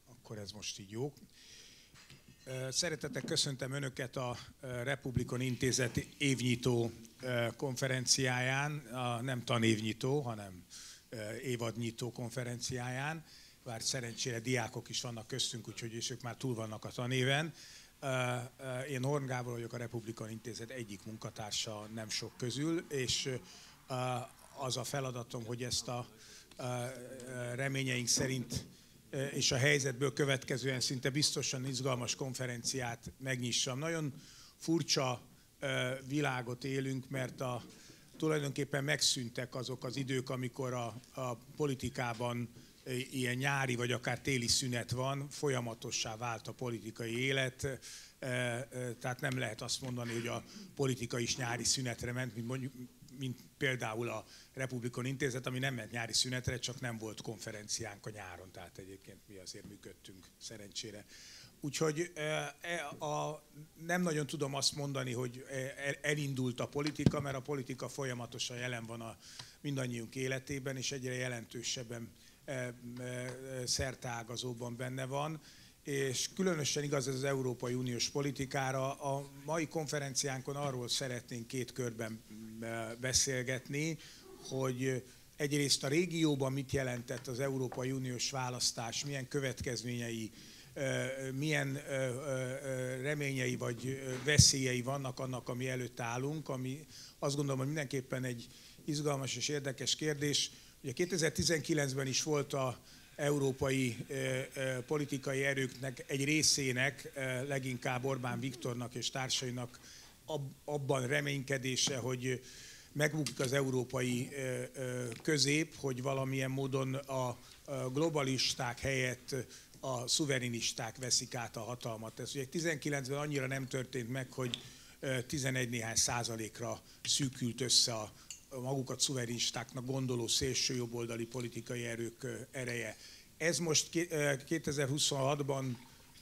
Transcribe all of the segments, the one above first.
Akkor ez most így jó. Szeretettel köszöntöm Önöket a Republikon Intézet évnyitó konferenciáján, nem tanévnyitó, hanem évadnyitó konferenciáján. Bár szerencsére diákok is vannak köztünk, úgyhogy ők már túl vannak a tanéven. Én Horn Gábor vagyok, a Republikon Intézet egyik munkatársa nem sok közül, és az a feladatom, hogy ezt a reményeink szerint és a helyzetből következően szinte biztosan izgalmas konferenciát megnyissam. Nagyon furcsa világot élünk, mert tulajdonképpen megszűntek azok az idők, amikor a politikában ilyen nyári vagy akár téli szünet van, folyamatossá vált a politikai élet, tehát nem lehet azt mondani, hogy a politika is nyári szünetre ment, mint például a Republikon Intézet, ami nem ment nyári szünetre, csak nem volt konferenciánk a nyáron, tehát egyébként mi azért működtünk szerencsére. Úgyhogy nem nagyon tudom azt mondani, hogy elindult a politika, mert a politika folyamatosan jelen van a mindannyiunk életében, és egyre jelentősebben szerteágazóban benne van, és különösen igaz ez az Európai Uniós politikára. A mai konferenciánkon arról szeretnénk két körben beszélgetni, hogy egyrészt a régióban mit jelentett az Európai Uniós választás, milyen következményei, milyen reményei vagy veszélyei vannak annak, ami előtt állunk, ami azt gondolom, hogy mindenképpen egy izgalmas és érdekes kérdés. Ugye 2019-ben is volt az európai politikai erőknek egy részének, leginkább Orbán Viktornak és társainak abban reménykedése, hogy megbukik az európai közép, hogy valamilyen módon a globalisták helyett a szuverenisták veszik át a hatalmat. Ez ugye 19-ben annyira nem történt meg, hogy 11 néhány százalékra szűkült össze a magukat szuverenistáknak gondoló szélső jobboldali politikai erők ereje. Ez most 2026-ban,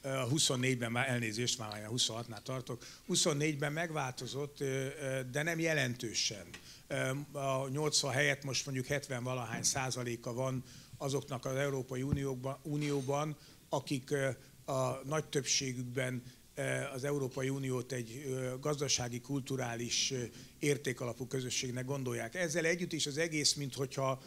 24-ben már elnézést, már 26-nál tartok, 24-ben megváltozott, de nem jelentősen. A 80 helyett most mondjuk 70-valahány százaléka van azoknak az Európai Unióban, akik a nagy többségükben az Európai Uniót egy gazdasági, kulturális, értékalapú közösségnek gondolják. Ezzel együtt is az egész, minthogyha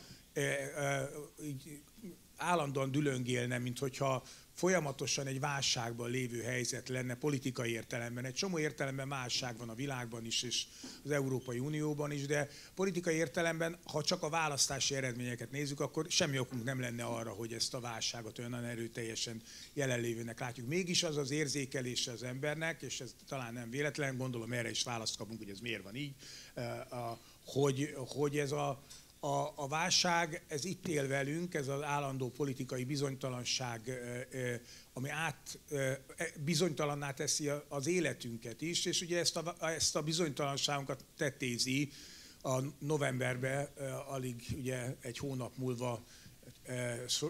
állandóan dülöngélne, minthogyha folyamatosan egy válságban lévő helyzet lenne politikai értelemben. Egy csomó értelemben válság van a világban is, és az Európai Unióban is, de politikai értelemben, ha csak a választási eredményeket nézzük, akkor semmi okunk nem lenne arra, hogy ezt a válságot olyan erőteljesen jelenlévőnek látjuk. Mégis az az érzékelése az embernek, és ez talán nem véletlen, gondolom erre is választ kapunk, hogy ez miért van így, hogy ez a válság, ez itt él velünk, ez az állandó politikai bizonytalanság, ami bizonytalanná teszi az életünket is, és ugye ezt a bizonytalanságunkat tetézi a novemberben, alig ugye egy hónap múlva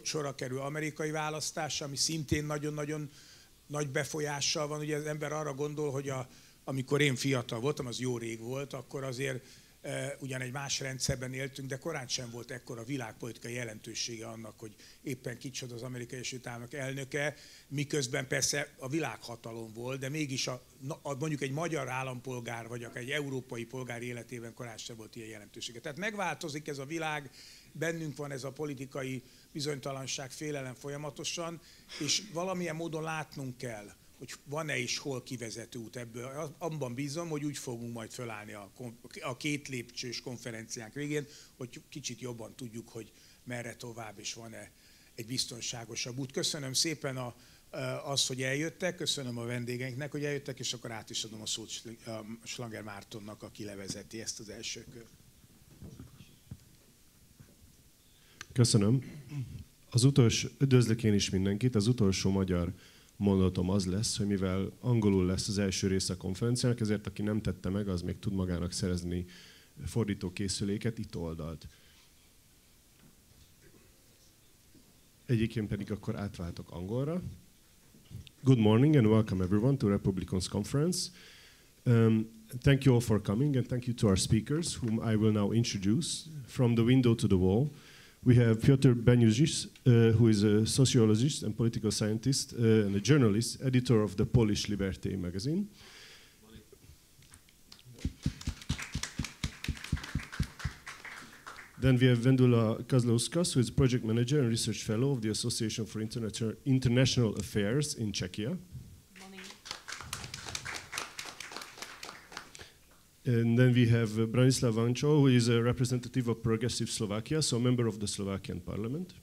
sorra kerül amerikai választás, ami szintén nagyon-nagyon nagy befolyással van. Ugye az ember arra gondol, hogy amikor én fiatal voltam, az jó rég volt, akkor azért ugyan egy más rendszerben éltünk, de korán sem volt ekkora világpolitikai jelentősége annak, hogy éppen kicsoda az Amerikai Egyesült Államok elnöke, miközben persze a világhatalom volt, de mégis mondjuk egy magyar állampolgár, vagy akár egy európai polgár életében korán sem volt ilyen jelentősége. Tehát megváltozik ez a világ, bennünk van ez a politikai bizonytalanság, félelem folyamatosan, és valamilyen módon látnunk kell, hogy van-e és hol kivezető út ebből. Abban bízom, hogy úgy fogunk majd fölállni a két lépcsős konferenciánk végén, hogy kicsit jobban tudjuk, hogy merre tovább, és van-e egy biztonságosabb út. Köszönöm szépen azt, hogy eljöttek, köszönöm a vendégeinknek, hogy eljöttek, és akkor át is adom a szót Slanger Mártonnak, aki levezeti ezt az első kört. Köszönöm. Üdvözlök én is mindenkit. Az utolsó magyar mondatom az lesz, hogy mivel angolul lesz az első része a konferenciának, ezért aki nem tette meg, az még tud magának szerezni fordítókészüléket, itt oldalt. Egyébként pedig akkor átváltok angolra. Good morning and welcome everyone to Republikon's conference. Thank you all for coming and thank you to our speakers, whom I will now introduce. From the window to the wall, We have Piotr Beniuszis, who is a sociologist and political scientist and a journalist, editor of the Polish Liberté magazine. Then we have Vendula Kozlauskas, who is project manager and research fellow of the Association for International Affairs in Czechia. And then we have Branislav Vancho, who is a representative of Progressive Slovakia, so a member of the Slovakian parliament.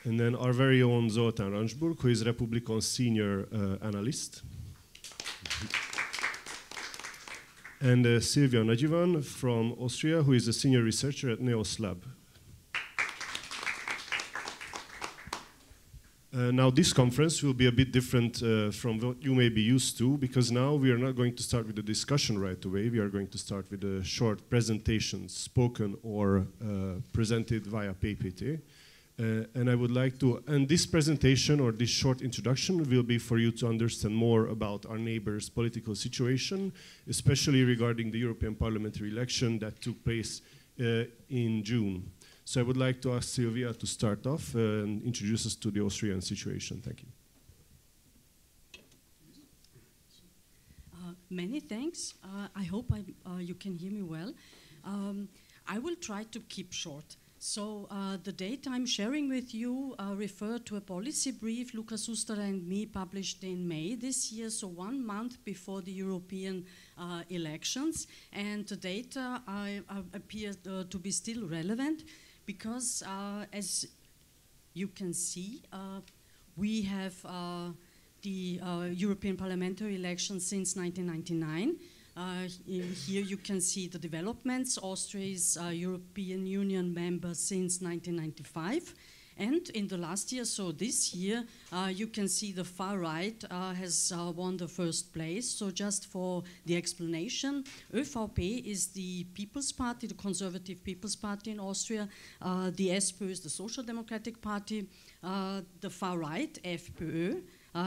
And then our very own Zoltán Rancsburg, who is Republikon senior analyst. And Silvia Nagyivan from Austria, who is a senior researcher at NEOS Lab. Now this conference will be a bit different from what you may be used to, because now we are not going to start with a discussion right away. We are going to start with a short presentation, spoken or presented via PPT. And I would like to, and this presentation or this short introduction will be for you to understand more about our neighbor's political situation, especially regarding the European parliamentary election that took place in June. So I would like to ask Silvia to start off and introduce us to the Austrian situation. Thank you. Many thanks. I hope you can hear me well. I will try to keep short. So the data I'm sharing with you refer to a policy brief Lukas Ustara and me published in May this year, so 1 month before the European elections. And the data appear to be still relevant because, as you can see, we have the European parliamentary elections since 1999. Here you can see the developments. Austria is a European Union member since 1995. And in the last year, so this year, you can see the far right has won the first place. So just for the explanation, ÖVP is the People's Party, the Conservative People's Party in Austria. The SPÖ is the Social Democratic Party. The far right, FPÖ,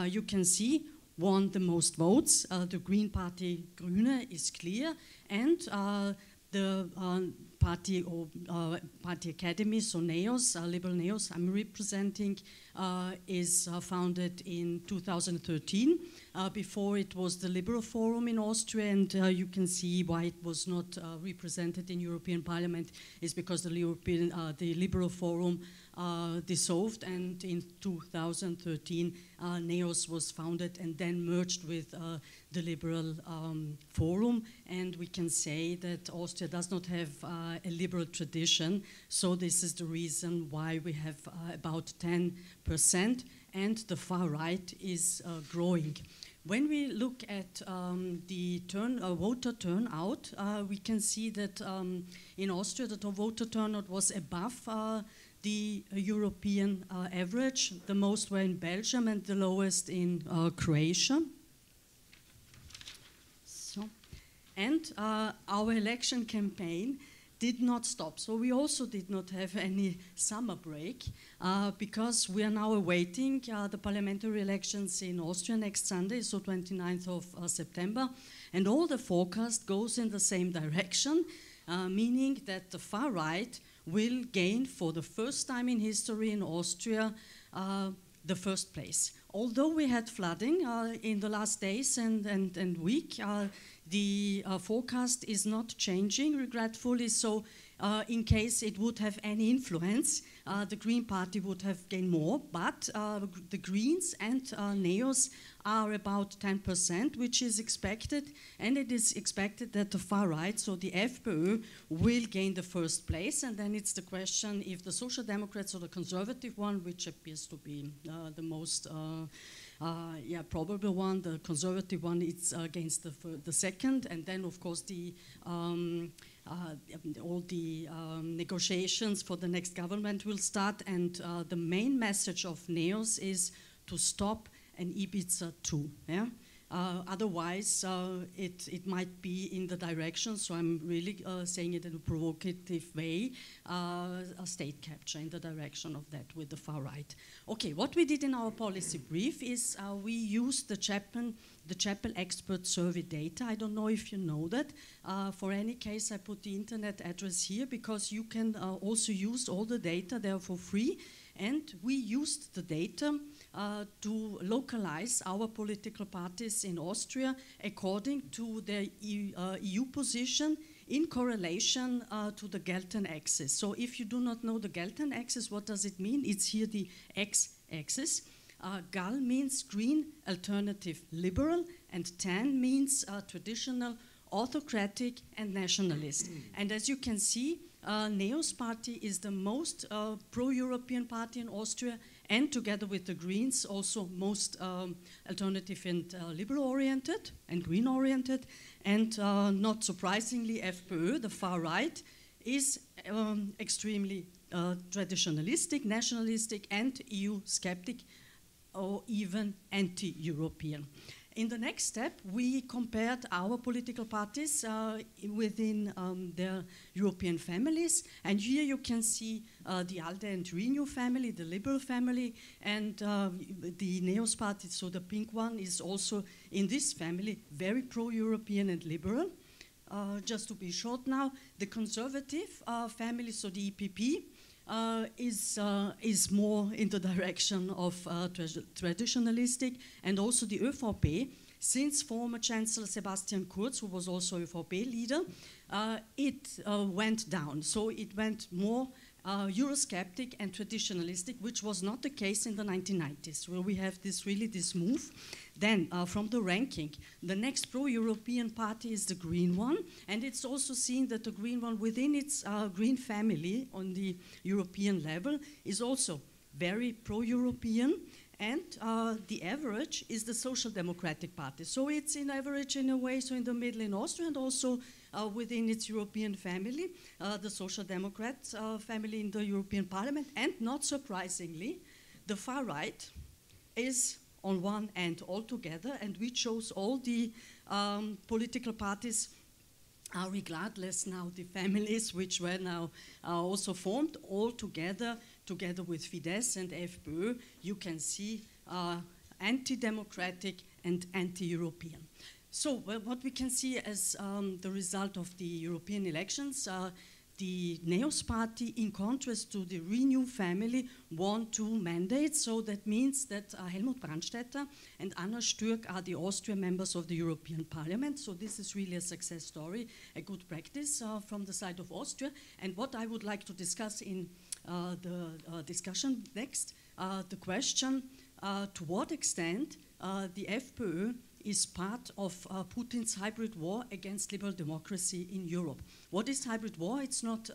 you can see, won the most votes. The Green Party, Grüne, is clear, and the party or party academy, so NEOS, Liberal NEOS, I'm representing, is founded in 2013. Before it was the Liberal Forum in Austria, and you can see why it was not represented in European Parliament is because the Liberal Forum dissolved, and in 2013 NEOS was founded and then merged with the Liberal Forum, and we can say that Austria does not have a liberal tradition, so this is the reason why we have about 10%, and the far right is growing. When we look at the voter turnout, we can see that in Austria the voter turnout was above the European average. The most were in Belgium and the lowest in Croatia. So, and our election campaign did not stop. So we also did not have any summer break because we are now awaiting the parliamentary elections in Austria next Sunday, so 29th of September. And all the forecast goes in the same direction, meaning that the far right will gain for the first time in history in Austria the first place. Although we had flooding in the last days and week, the forecast is not changing, regretfully. So in case it would have any influence, the Green Party would have gained more, but the Greens and NEOS are about 10%, which is expected, and it is expected that the far right, so the FPÖ, will gain the first place, and then it's the question if the Social Democrats or the Conservative one, which appears to be the most probable one, the Conservative one, it's against the second, and then of course the all the negotiations for the next government will start, and the main message of NEOS is to stop an Ibiza 2. Yeah? Otherwise, it might be in the direction, so I'm really saying it in a provocative way, a state capture in the direction of that with the far right. Okay, what we did in our policy brief is we used the Chapman the Chapel Expert Survey data. I don't know if you know that. For any case, I put the internet address here because you can also use all the data there for free. And we used the data to localize our political parties in Austria according to their EU position in correlation to the Galten axis. So if you do not know the Galten axis, what does it mean? It's here the x-axis. Gal means green, alternative, liberal, and tan means traditional, autocratic, and nationalist. And as you can see, NEOS party is the most pro-European party in Austria, and together with the Greens, also most alternative and liberal-oriented and green-oriented. And not surprisingly, FPÖ, the far right, is extremely traditionalistic, nationalistic, and EU-skeptic, or even anti-European. In the next step, we compared our political parties within their European families. And here you can see the ALDE and Renew family, the Liberal family, and the NEOS party, so the pink one, is also in this family, very pro-European and liberal. Just to be short now, the Conservative family, so the EPP, is more in the direction of traditionalistic, and also the ÖVP, since former Chancellor Sebastian Kurz, who was also ÖVP leader, it went down. So it went more Eurosceptic and traditionalistic, which was not the case in the 1990s, where we have this move. Then, from the ranking, the next pro-European party is the Green one, and it's also seen that the Green one within its Green family on the European level is also very pro-European, and the average is the Social Democratic Party. So it's in average in a way, so in the middle in Austria, and also within its European family, the Social Democrats family in the European Parliament, and not surprisingly, the far right is on one end altogether, and we chose all the political parties, regardless now the families which were now also formed all together with Fidesz and FPÖ. You can see anti-democratic and anti-European. So what we can see as the result of the European elections, the NEOS party, in contrast to the Renew family, won 2 mandates. So that means that Helmut Brandstätter and Anna Stürk are the Austrian members of the European Parliament. So this is really a success story, a good practice from the side of Austria. And what I would like to discuss in the discussion next, the question, to what extent the FPÖ is part of Putin's hybrid war against liberal democracy in Europe. What is hybrid war? It's not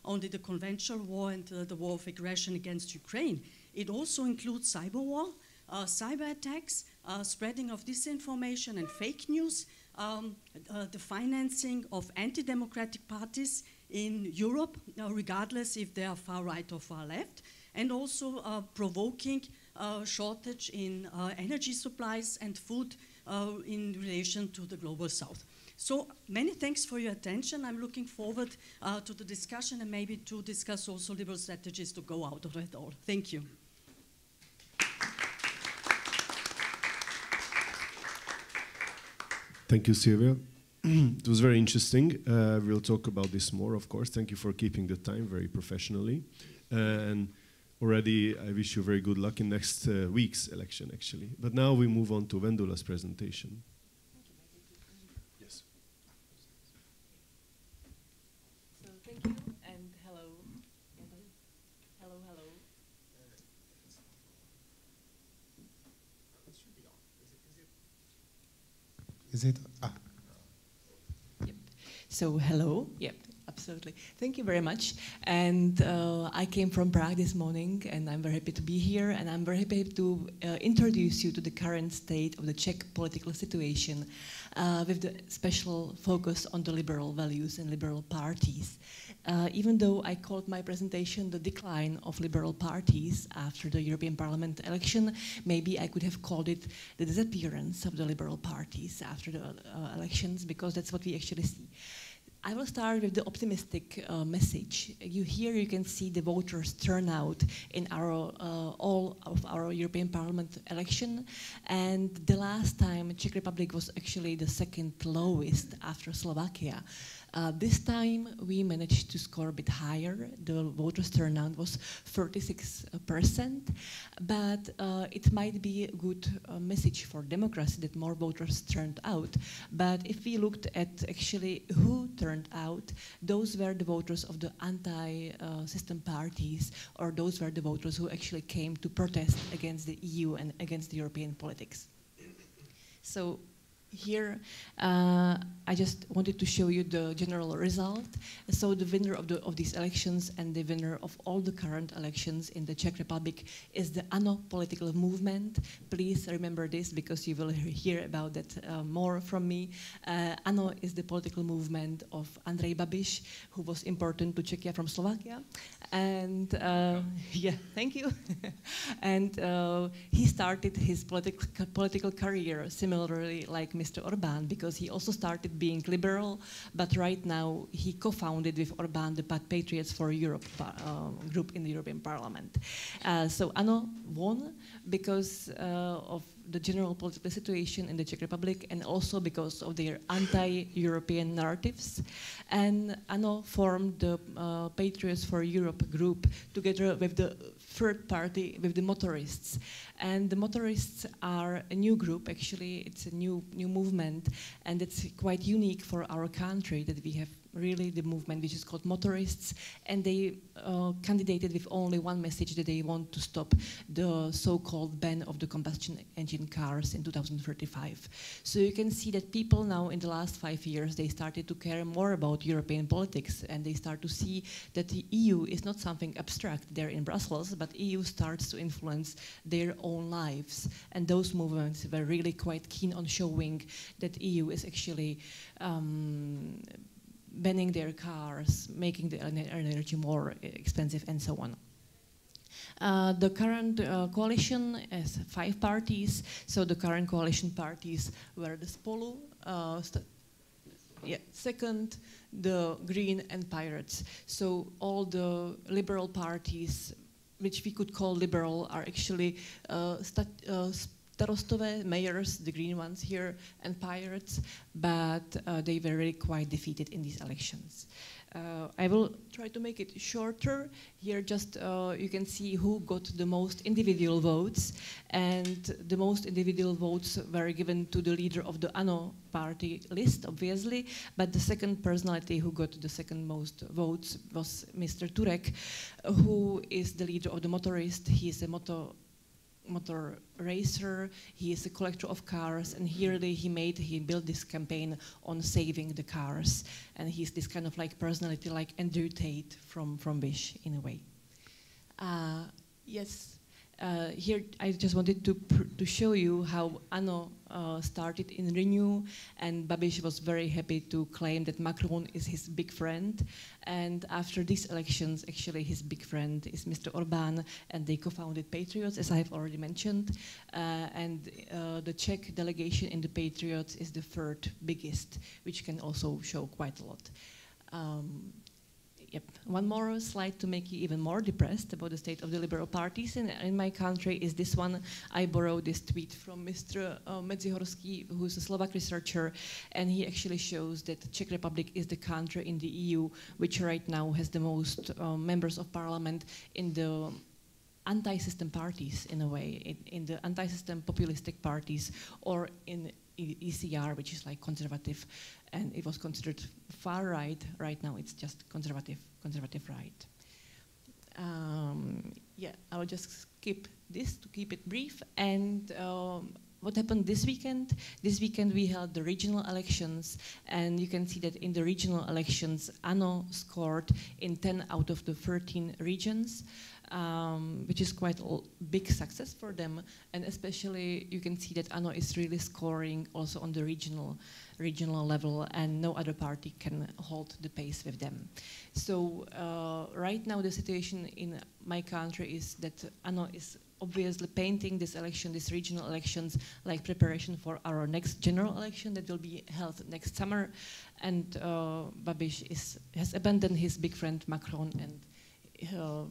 only the conventional war and the war of aggression against Ukraine. It also includes cyber war, cyber attacks, spreading of disinformation and fake news, the financing of anti-democratic parties in Europe, regardless if they are far right or far left, and also provoking shortage in energy supplies and food in relation to the global south. So many thanks for your attention. I'm looking forward to the discussion and maybe to discuss also liberal strategies to go out of it all. Thank you. Thank you, Silvia. It was very interesting. We'll talk about this more, of course. Thank you for keeping the time very professionally. And already, I wish you very good luck in next week's election, actually. But now we move on to Vendula's presentation. Yes. So thank you, and hello. Hello, hello. It should be on. Is it? Ah. Yep. So hello. Yep. Absolutely. Thank you very much. And I came from Prague this morning, and I'm very happy to be here, and I'm very happy to introduce you to the current state of the Czech political situation with the special focus on the liberal values and liberal parties. Even though I called my presentation the decline of liberal parties after the European Parliament election, maybe I could have called it the disappearance of the liberal parties after the elections, because that's what we actually see. I will start with the optimistic message. You can see the voters turnout in all of our European Parliament election, and the last time Czech Republic was actually the second lowest after Slovakia. This time we managed to score a bit higher. The voters turnout was 36%, but it might be a good message for democracy that more voters turned out. But if we looked at actually who turned out, those were the voters of the anti-system parties, or those were the voters who actually came to protest against the EU and against the European politics. So here, I just wanted to show you the general result. So the winner of these elections and the winner of all the current elections in the Czech Republic is the ANO political movement. Please remember this, because you will hear about that more from me. ANO is the political movement of Andrej Babiš, who was imported to Czechia from Slovakia. And yeah, thank you. And he started his political career similarly like Mr. Orbán, because he also started being liberal, but right now he co-founded with Orbán the Patriots for Europe group in the European Parliament. So ANO won because of the general political situation in the Czech Republic, and also because of their anti-European narratives. And ANO formed the Patriots for Europe group together with the third party, with the motorists. And the motorists are a new group, actually. It's a new movement, and it's quite unique for our country that we have really the movement which is called motorists, and they candidated with only one message, that they want to stop the so-called ban of the combustion engine cars in 2035. So you can see that people now in the last 5 years, they started to care more about European politics, and they start to see that the EU is not something abstract there in Brussels, but EU starts to influence their own lives. And those movements were really quite keen on showing that EU is actually banning their cars, making the energy more expensive, and so on. The current coalition has 5 parties. So the current coalition parties were the Spolu, second, the Green, and Pirates. So all the liberal parties, which we could call liberal, are actually Starostové, mayors, the green ones here, and Pirates, but they were really quite defeated in these elections. I will try to make it shorter. Here just you can see who got the most individual votes, and the most individual votes were given to the leader of the ANO party list, obviously, but the second personality who got the second most votes was Mr. Turek, who is the leader of the motorist. He is a motor racer, he is a collector of cars, and here he built this campaign on saving the cars, and he's this kind of like personality like Andrew Tate from Wish in a way. Yes, here I just wanted to show you how ANO started in Renew, and Babiš was very happy to claim that Macron is his big friend. And after these elections, actually his big friend is Mr. Orbán, and they co-founded Patriots, as I've already mentioned. And the Czech delegation in the Patriots is the third biggest, which can also show quite a lot. Yep. One more slide to make you even more depressed about the state of the liberal parties in my country is this one. I borrowed this tweet from Mr. Medzihorský, who's a Slovak researcher, and he actually shows that the Czech Republic is the country in the EU which right now has the most members of parliament in the anti-system parties, in a way, in the anti-system populistic parties, or in ECR, which is like conservative, and it was considered far right. Right now, it's just conservative right. Yeah, I will just skip this to keep it brief. And what happened this weekend? This weekend we held the regional elections, and you can see that in the regional elections, ANO scored in 10 out of the 13 regions. Which is quite a big success for them, and especially you can see that ANO is really scoring also on the regional level, and no other party can hold the pace with them. So right now the situation in my country is that ANO is obviously painting this election, these regional elections, like preparation for our next general election that will be held next summer. And Babiš has abandoned his big friend Macron, and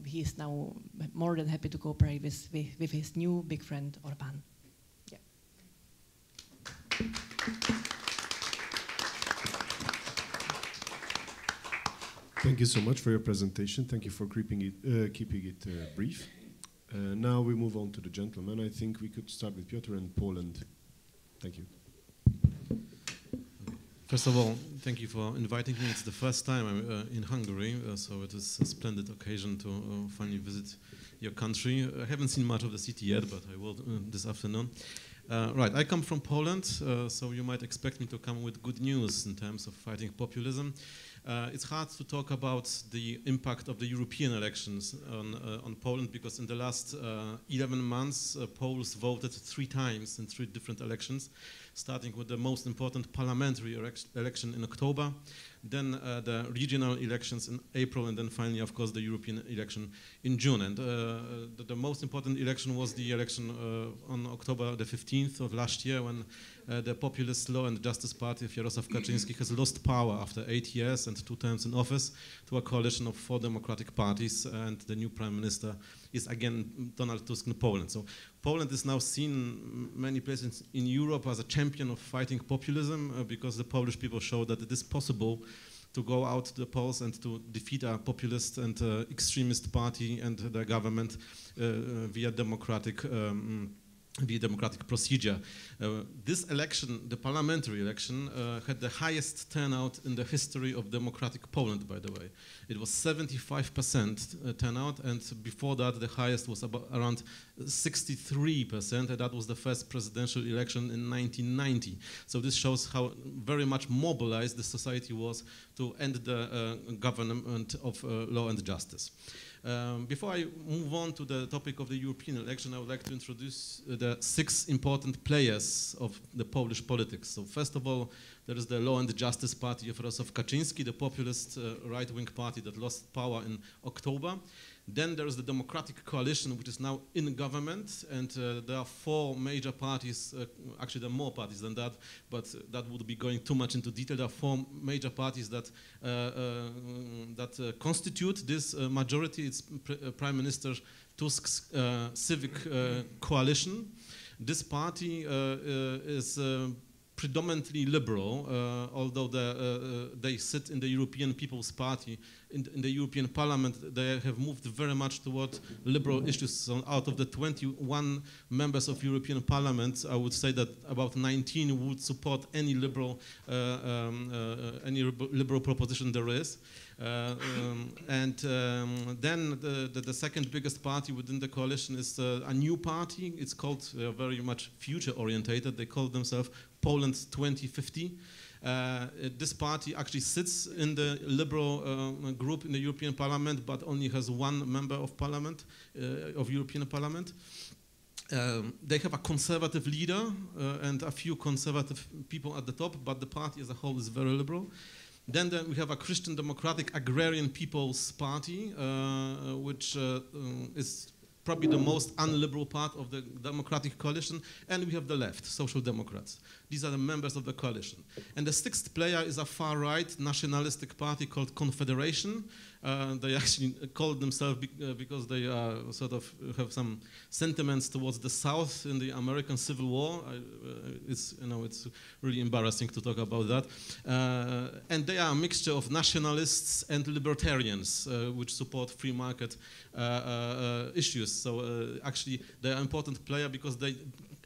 he is now more than happy to cooperate with his new big friend Orbán. Yeah. Thank you so much for your presentation. Thank you for keeping it brief. Now we move on to the gentleman. I think we could start with Piotr in Poland. Thank you. First of all, thank you for inviting me. It's the first time I'm in Hungary, so it is a splendid occasion to finally visit your country. I haven't seen much of the city yet, but I will this afternoon. Right, I come from Poland, so you might expect me to come with good news in terms of fighting populism. It's hard to talk about the impact of the European elections on Poland, because in the last 11 months, Poles voted 3 times in 3 different elections, starting with the most important parliamentary election in October, then the regional elections in April, and then finally, of course, the European election in June. And the most important election was the election on October the 15th of last year, when the populist Law and Justice Party of Jarosław Kaczyński has lost power after 8 years and 2 terms in office to a coalition of 4 democratic parties, and the new prime minister is again Donald Tusk in Poland. So Poland is now seen in many places in Europe as a champion of fighting populism, because the Polish people show that it is possible to go out to the polls and to defeat a populist and extremist party and the government via democratic procedure. This election, the parliamentary election, had the highest turnout in the history of democratic Poland, by the way. It was 75% turnout, and before that the highest was about around 63%, and that was the first presidential election in 1990. So this shows how very much mobilized the society was to end the government of law and justice. Before I move on to the topic of the European election, I would like to introduce the 6 important players of the Polish politics. So first of all, there is the Law and Justice Party of Jarosław Kaczyński, the populist right-wing party that lost power in October. Then there is the Democratic Coalition, which is now in government, and there are 4 major parties, actually there are more parties than that, but that would be going too much into detail. There are 4 major parties that constitute this majority. It's Prime Minister Tusk's civic coalition. This party is predominantly liberal, although they sit in the European People's Party. In the European Parliament, they have moved very much toward liberal issues. So out of the 21 members of European Parliament, I would say that about 19 would support any liberal proposition there is. Then the second biggest party within the coalition is a new party. It's called very much future-orientated. They call themselves Poland 2050. This party actually sits in the liberal group in the European Parliament, but only has 1 member of Parliament, of European Parliament. They have a conservative leader and a few conservative people at the top, but the party as a whole is very liberal. Then we have a Christian Democratic Agrarian People's Party, which is probably the most unliberal part of the Democratic Coalition, and we have the left, Social Democrats. These are the members of the coalition. And the 6th player is a far-right nationalistic party called Confederation. They actually call themselves because they sort of have some sentiments towards the South in the American Civil War. It's really embarrassing to talk about that. And they are a mixture of nationalists and libertarians, which support free market issues. So actually, they are an important player because they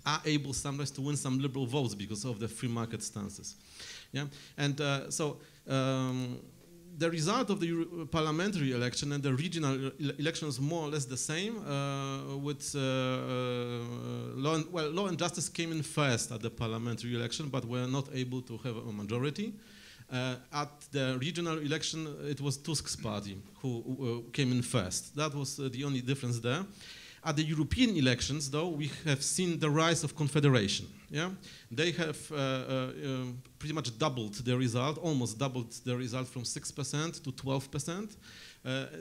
are able sometimes to win some liberal votes because of the free market stances. Yeah, and the result of the parliamentary election and the regional election is more or less the same. With Law and Justice came in first at the parliamentary election, but were not able to have a majority. At the regional election, it was Tusk's party who came in first. That was the only difference there. At the European elections, though, we have seen the rise of Confederation. Yeah? They have pretty much doubled their result, almost doubled their result from 6% to 12%.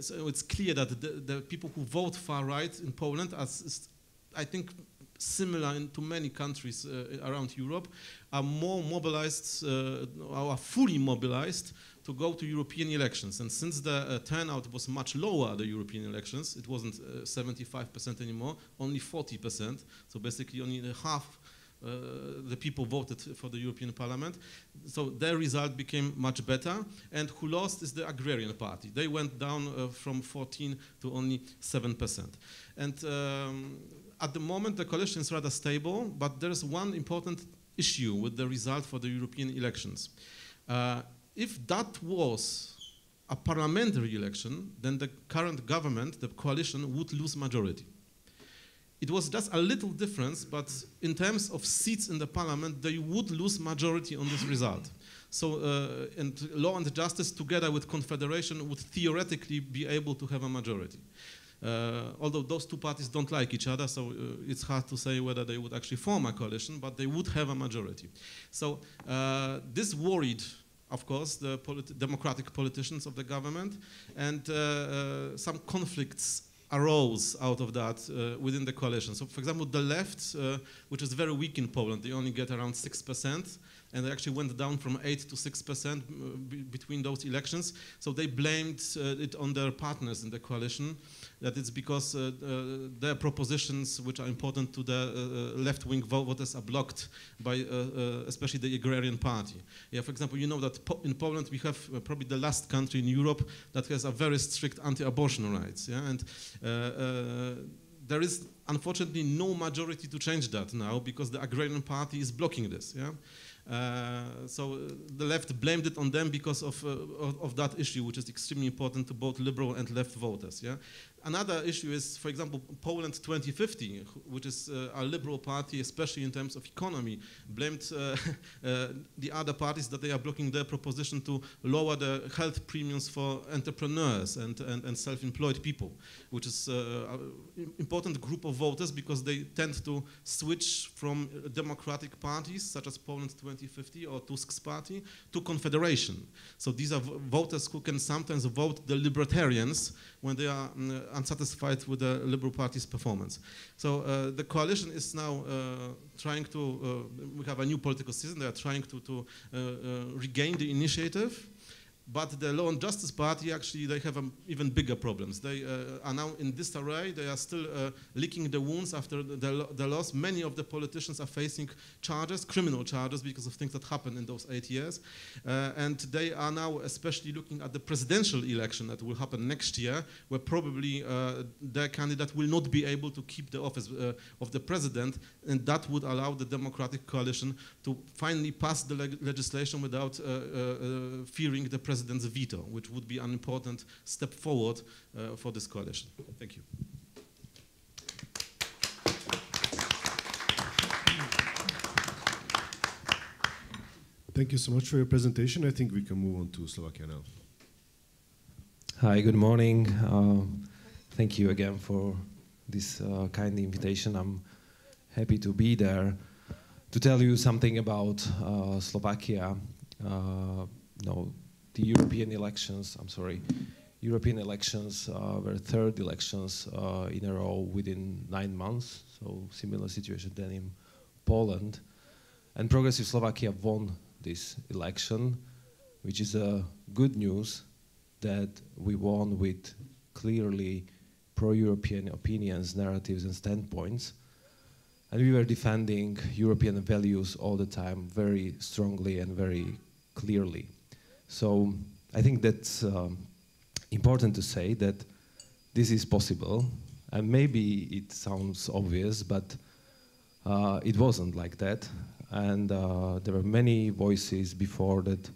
So it's clear that the people who vote far right in Poland I think, similar to many countries around Europe, are more mobilized, are fully mobilized to go to European elections. And since the turnout was much lower at the European elections, it wasn't 75% anymore, only 40%. So basically only half the people voted for the European Parliament. So their result became much better. And who lost is the Agrarian Party. They went down from 14 to only 7%. And at the moment, the coalition is rather stable, but there is one important issue with the result for the European elections. If that was a parliamentary election, then the current government, the coalition, would lose majority. It was just a little difference, but in terms of seats in the parliament, they would lose majority on this result. So, and Law and Justice, together with Confederation, would theoretically be able to have a majority. Although those two parties don't like each other, so it's hard to say whether they would actually form a coalition, but they would have a majority. So this worried, of course, the democratic politicians of the government, and some conflicts arose out of that within the coalition. So, for example, the left, which is very weak in Poland, they only get around 6%, and they actually went down from 8 to 6% between those elections. So they blamed it on their partners in the coalition, that it's because their propositions, which are important to the left-wing voters, are blocked by especially the Agrarian Party. Yeah, for example, you know that in Poland we have probably the last country in Europe that has a very strict anti-abortion rights. Yeah? And there is unfortunately no majority to change that now because the Agrarian Party is blocking this. Yeah? So the left blamed it on them because of that issue, which is extremely important to both liberal and left voters. Yeah? Another issue is, for example, Poland 2050, which is a liberal party, especially in terms of economy, blamed the other parties that they are blocking their proposition to lower the health premiums for entrepreneurs and self-employed people, which is an important group of voters because they tend to switch from democratic parties, such as Poland 2050 or Tusk's party, to Confederation. So these are voters who can sometimes vote the libertarians when they are unsatisfied with the Liberal Party's performance. So the coalition is now trying to, we have a new political season, they are trying to regain the initiative. But the Law and Justice Party, actually, they have even bigger problems. They are now in disarray. They are still licking the wounds after the loss. Many of the politicians are facing charges, criminal charges, because of things that happened in those 8 years. And they are now especially looking at the presidential election that will happen next year, where probably their candidate will not be able to keep the office of the president, and that would allow the Democratic Coalition to finally pass the legislation without fearing the president's veto, which would be an important step forward for this coalition. Thank you. Thank you so much for your presentation. I think we can move on to Slovakia now. Hi, good morning. Thank you again for this kind invitation. I'm happy to be there to tell you something about Slovakia. The European elections, European elections were third elections in a row within 9 months, so similar situation than in Poland. And Progressive Slovakia won this election, which is good news that we won with clearly pro-European opinions, narratives and standpoints. And we were defending European values all the time very strongly and very clearly. So I think that's important to say that this is possible, and maybe it sounds obvious, but it wasn't like that. And there were many voices before that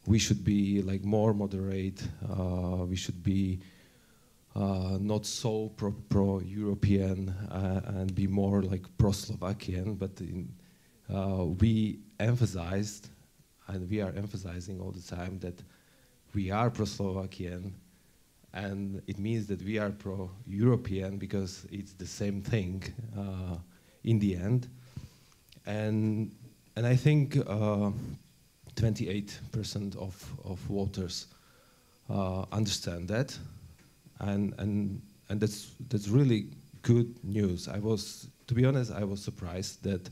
we should be like more moderate, we should be not so pro-European and be more like pro-Slovakian, but we emphasized, and we are emphasizing all the time, that we are pro-Slovakian, and it means that we are pro-European because it's the same thing in the end. And I think 28% of voters understand that, and that's really good news. To be honest, I was surprised that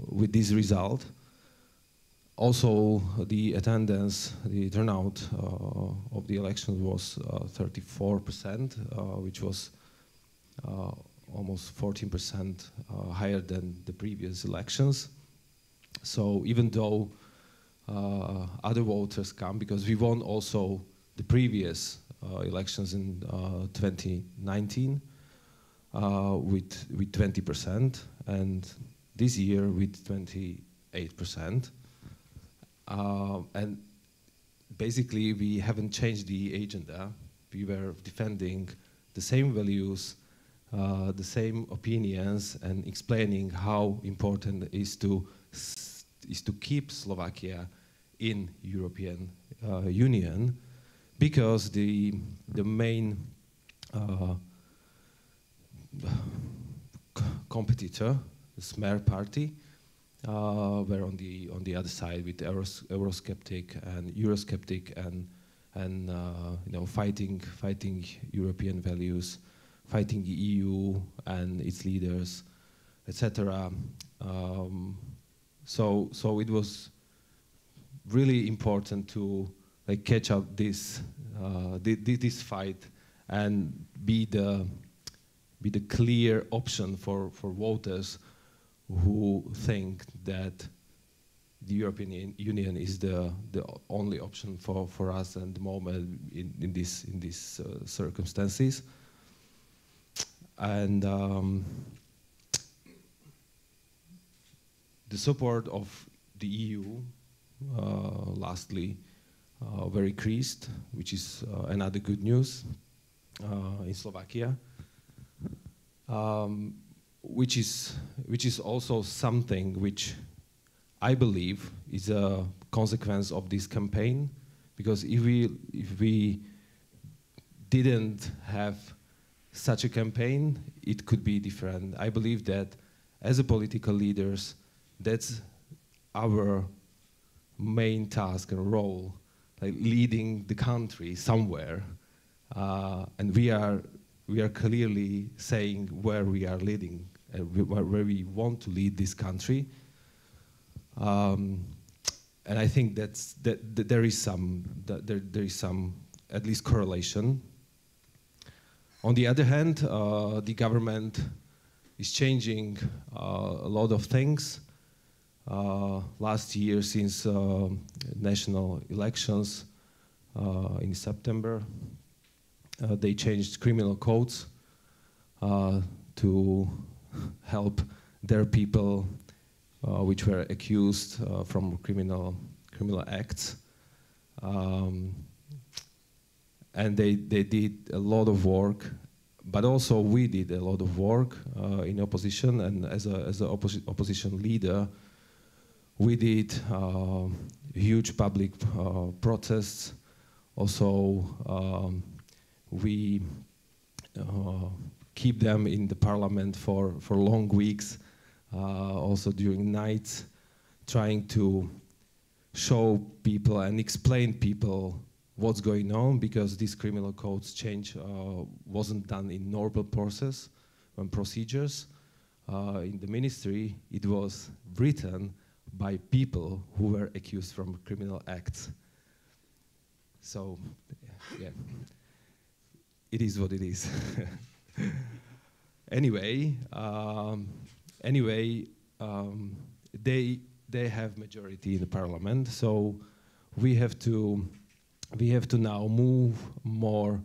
with this result, also the attendance, the turnout of the election was 34%, which was almost 14% higher than the previous elections. So even though other voters come, because we won also the previous elections in 2019 with 20%, and this year with 28%. And basically we haven't changed the agenda. We were defending the same values, the same opinions, and explaining how important it is to keep Slovakia in European Union, because the main competitor, the Smer party, were on the other side with Eurosceptic and Eurosceptic and you know, fighting European values, fighting the EU and its leaders, etc. So it was really important to like catch up this fight and be the clear option for voters who think that the European Union is the only option for us at the moment in these circumstances. And the support of the EU lastly very increased, which is another good news in Slovakia. Which is also something which I believe is a consequence of this campaign, because if we didn't have such a campaign, it could be different. I believe that as a political leaders, that's our main task and role, like leading the country somewhere, and we are clearly saying where we are leading, where we want to lead this country. And I think that there is some at least correlation. On the other hand, the government is changing a lot of things. Last year, since national elections in September, they changed criminal codes to help their people which were accused from criminal acts. And they did a lot of work, but also we did a lot of work in opposition, and as an opposition leader, we did huge public protests. Also, we keep them in the parliament for long weeks, also during nights, trying to show people and explain people what's going on, because this criminal codes change wasn't done in normal process and procedures. In the ministry, it was written by people who were accused from criminal acts. So, yeah, it is what it is. Anyway, they have majority in the parliament, so we have to now move more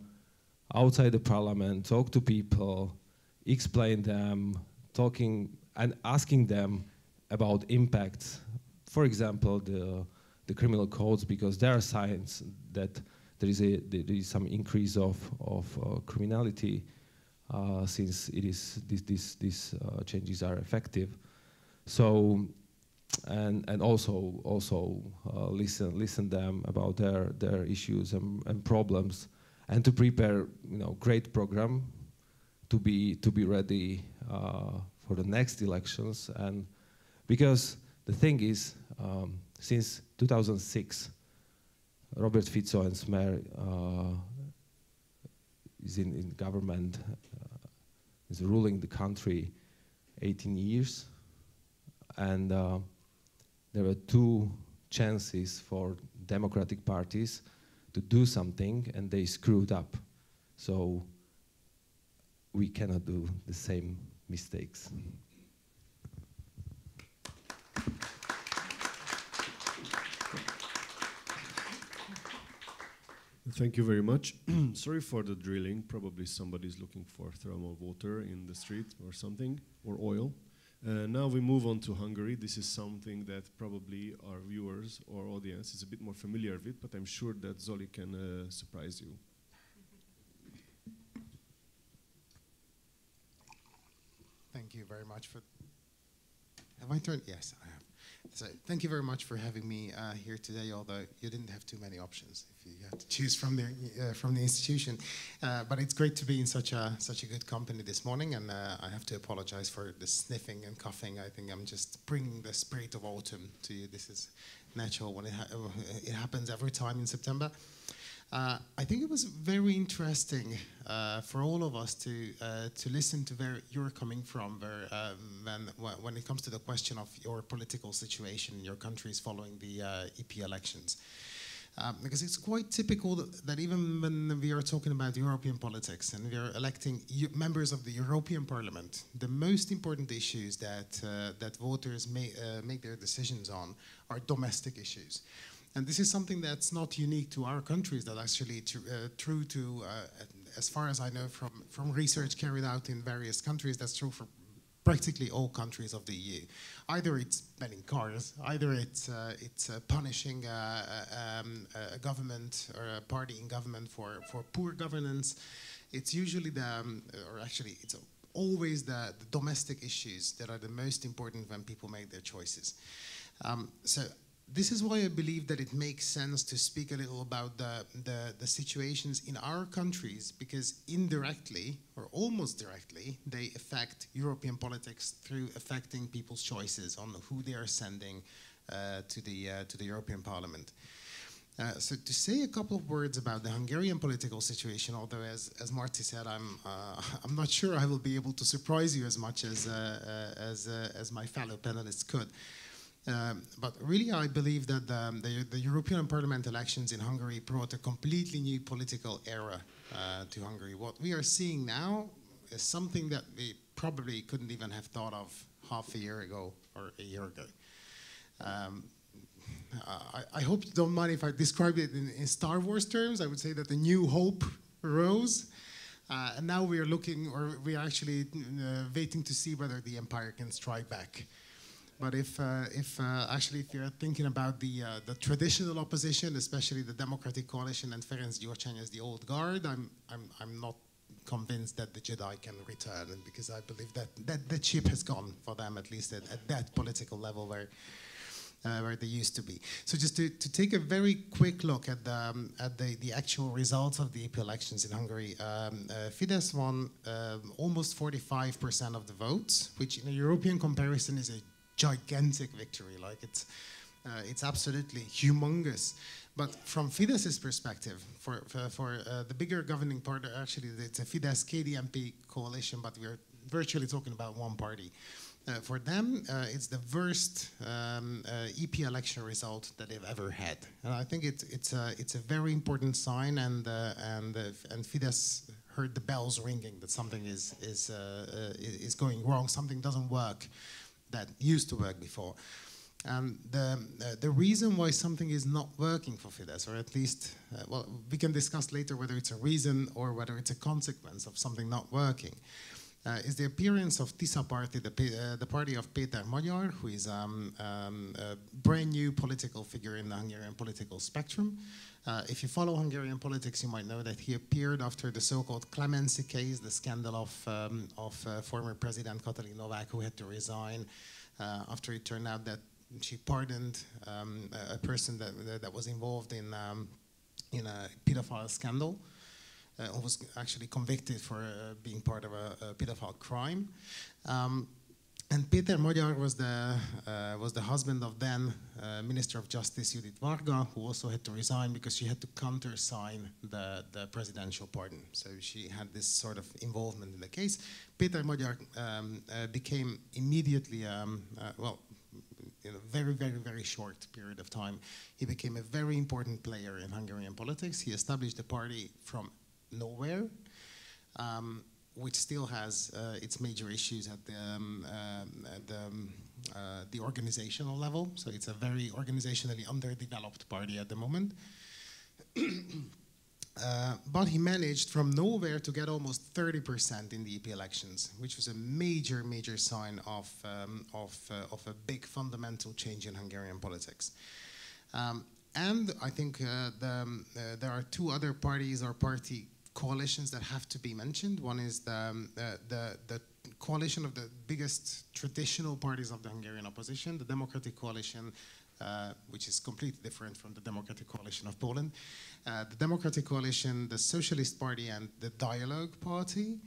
outside the parliament, talk to people, explain them, talking and asking them about impacts. For example, the criminal codes, because there are signs that there is some increase of criminality since these changes are effective. So, and also listen them about their issues and problems, and to prepare great program to be ready for the next elections. And because the thing is, since 2006, Robert Fico and Smer is in government is ruling the country 18 years, and there were two chances for democratic parties to do something, and they screwed up. So we cannot do the same mistakes. Thank you very much. Sorry for the drilling. Probably somebody's looking for thermal water in the street or something, or oil. Now we move on to Hungary. This is something that probably our viewers or audience is a bit more familiar with, but I'm sure that Zoli can surprise you. Thank you very much for... Have I turned? Yes, I have. So thank you very much for having me here today, although you didn't have too many options if you had to choose from the institution. But it's great to be in such a good company this morning, and I have to apologize for the sniffing and coughing. I think I'm just bringing the spirit of autumn to you. This is natural when it happens every time in September. I think it was very interesting for all of us to listen to where you're coming from, when it comes to the question of your political situation in your countries following the EP elections. Because it's quite typical that even when we are talking about European politics and we are electing members of the European Parliament, the most important issues that voters make their decisions on are domestic issues. And this is something that's not unique to our countries, that actually true to, as far as I know from research carried out in various countries, that's true for practically all countries of the EU. Either it's banning cars, either it's punishing a government or a party in government for poor governance. It's usually it's always the domestic issues that are the most important when people make their choices. So this is why I believe that it makes sense to speak a little about the situations in our countries, because indirectly, or almost directly, they affect European politics through affecting people's choices on who they are sending to the European Parliament. So to say a couple of words about the Hungarian political situation, although as Marty said, I'm not sure I will be able to surprise you as much as my fellow panelists could. But really, I believe that the European Parliament elections in Hungary brought a completely new political era to Hungary. What we are seeing now is something that we probably couldn't even have thought of half a year ago or a year ago. I hope you don't mind if I describe it in Star Wars terms. I would say that the new hope arose. And now we are looking, or we are actually waiting to see whether the empire can strike back. But if you're thinking about the traditional opposition, especially the Democratic Coalition and Ferenc Gyurcsány as the old guard, I'm not convinced that the Jedi can return, because I believe that the ship has gone for them, at least at that political level where they used to be. So just to take a very quick look at the actual results of the EP elections in Hungary, Fidesz won almost 45% of the votes, which in a European comparison is a gigantic victory. Like it's absolutely humongous. But from Fidesz's perspective, for the bigger governing party, actually it's a Fidesz-KDNP coalition, but we're virtually talking about one party. For them, it's the worst EP election result that they've ever had, and I think it's a very important sign. And Fidesz heard the bells ringing that something is going wrong, something doesn't work that used to work before. And the reason why something is not working for Fidesz, or at least, well, we can discuss later whether it's a reason or whether it's a consequence of something not working, is the appearance of Tisza Party, the party of Péter Magyar, who is a brand new political figure in the Hungarian political spectrum. If you follow Hungarian politics, you might know that he appeared after the so-called clemency case, the scandal of former President Katalin Novák, who had to resign after it turned out that she pardoned a person that was involved in a pedophile scandal, who was actually convicted for being part of a pedophile crime. And Péter Magyar was the husband of then Minister of Justice Judit Varga, who also had to resign because she had to countersign the presidential pardon. So she had this sort of involvement in the case. Péter Magyar became immediately, well, in a very, very, very short period of time, he became a very important player in Hungarian politics. He established a party from nowhere, which still has its major issues at the organizational level. So it's a very organizationally underdeveloped party at the moment. But he managed from nowhere to get almost 30% in the EP elections, which was a major, major sign of a big fundamental change in Hungarian politics. And I think there are two other parties or party coalitions that have to be mentioned. One is the coalition of the biggest traditional parties of the Hungarian opposition, the Democratic Coalition, which is completely different from the Democratic Coalition of Poland. The Democratic Coalition, the Socialist Party, and the Dialogue Party,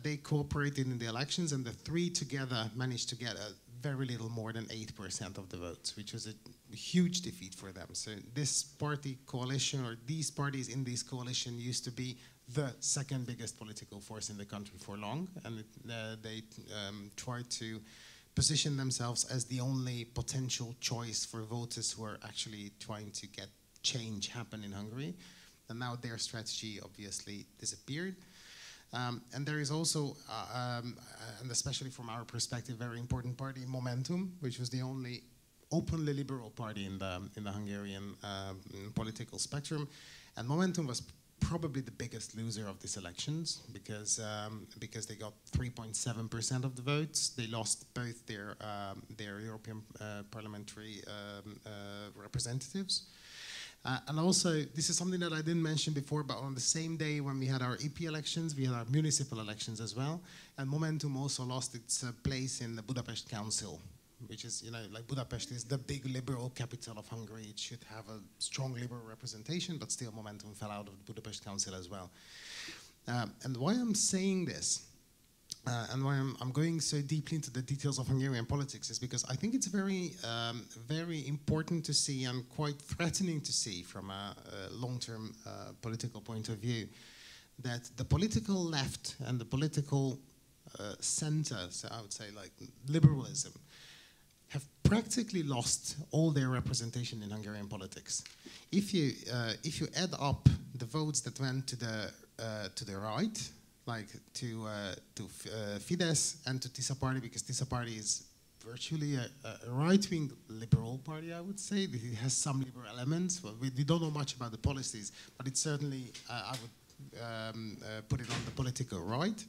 they cooperated in the elections, and the three together managed to get a very little more than 8% of the votes, which was a huge defeat for them. So this party coalition, or these parties in this coalition, used to be the second biggest political force in the country for long, and they tried to position themselves as the only potential choice for voters who are actually trying to get change happen in Hungary. And now their strategy obviously disappeared. And there is also, and especially from our perspective, very important party, Momentum, which was the only openly liberal party in the Hungarian political spectrum. And Momentum was probably the biggest loser of these elections because they got 3.7% of the votes. They lost both their European parliamentary representatives. And also, this is something that I didn't mention before, but on the same day when we had our EP elections, we had our municipal elections as well. And Momentum also lost its place in the Budapest Council, which is, you know, like Budapest is the big liberal capital of Hungary. It should have a strong liberal representation, but still Momentum fell out of the Budapest Council as well. And why I'm saying this, and why I'm going so deeply into the details of Hungarian politics, is because I think it's very, very important to see, and quite threatening to see from a long-term political point of view, that the political left and the political center, so I would say like liberalism, have practically lost all their representation in Hungarian politics. If you add up the votes that went to the right, like to Fidesz and to Tisza Party, because Tisza Party is virtually a right-wing liberal party, I would say. It has some liberal elements. Well, we don't know much about the policies, but it's certainly, I would put it on the political right.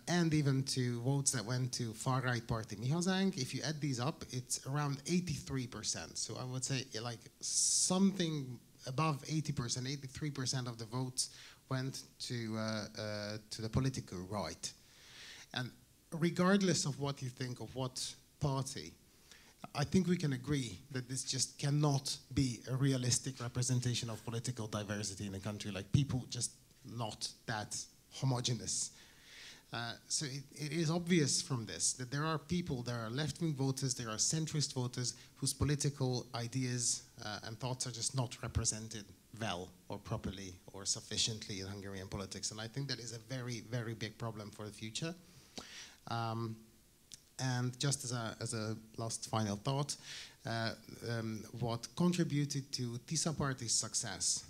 And even to votes that went to far-right party Mi Hazánk, if you add these up, it's around 83%. So I would say like something above 80%, 83% of the votes went to the political right. And regardless of what you think of what party, I think we can agree that this just cannot be a realistic representation of political diversity in a country. Like, people just not that homogeneous. So it is obvious from this that there are people, there are left-wing voters, there are centrist voters whose political ideas and thoughts are just not represented well or properly or sufficiently in Hungarian politics. And I think that is a very, very big problem for the future. And just as a last final thought, what contributed to Tisza Party's success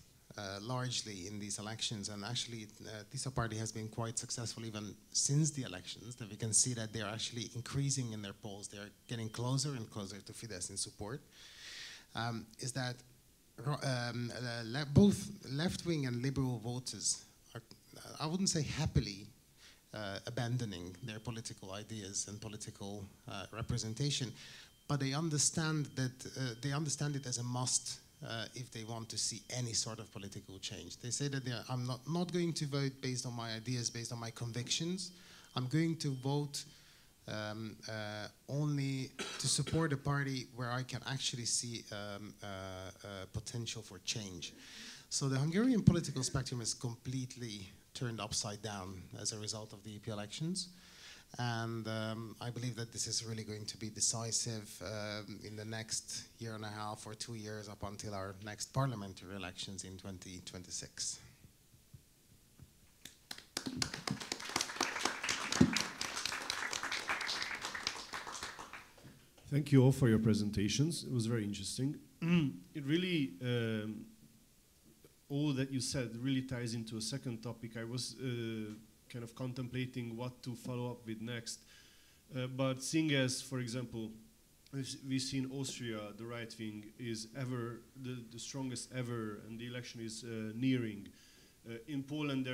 largely in these elections, and actually Tisza Party has been quite successful even since the elections, that we can see that they're actually increasing in their polls, they're getting closer and closer to Fidesz in support, is that both left-wing and liberal voters are, I wouldn't say happily, abandoning their political ideas and political representation, but they understand that they understand it as a must if they want to see any sort of political change. They say that I'm not going to vote based on my ideas, based on my convictions. I'm going to vote only to support a party where I can actually see potential for change. So the Hungarian political spectrum is completely turned upside down as a result of the EP elections. And I believe that this is really going to be decisive in the next year and a half or 2 years up until our next parliamentary elections in 2026. Thank you all for your presentations. It was very interesting. It really, all that you said really ties into a second topic. I was kind of contemplating what to follow up with next. But seeing as, for example, we've seen Austria, the right wing is ever the strongest ever, and the election is nearing. In Poland,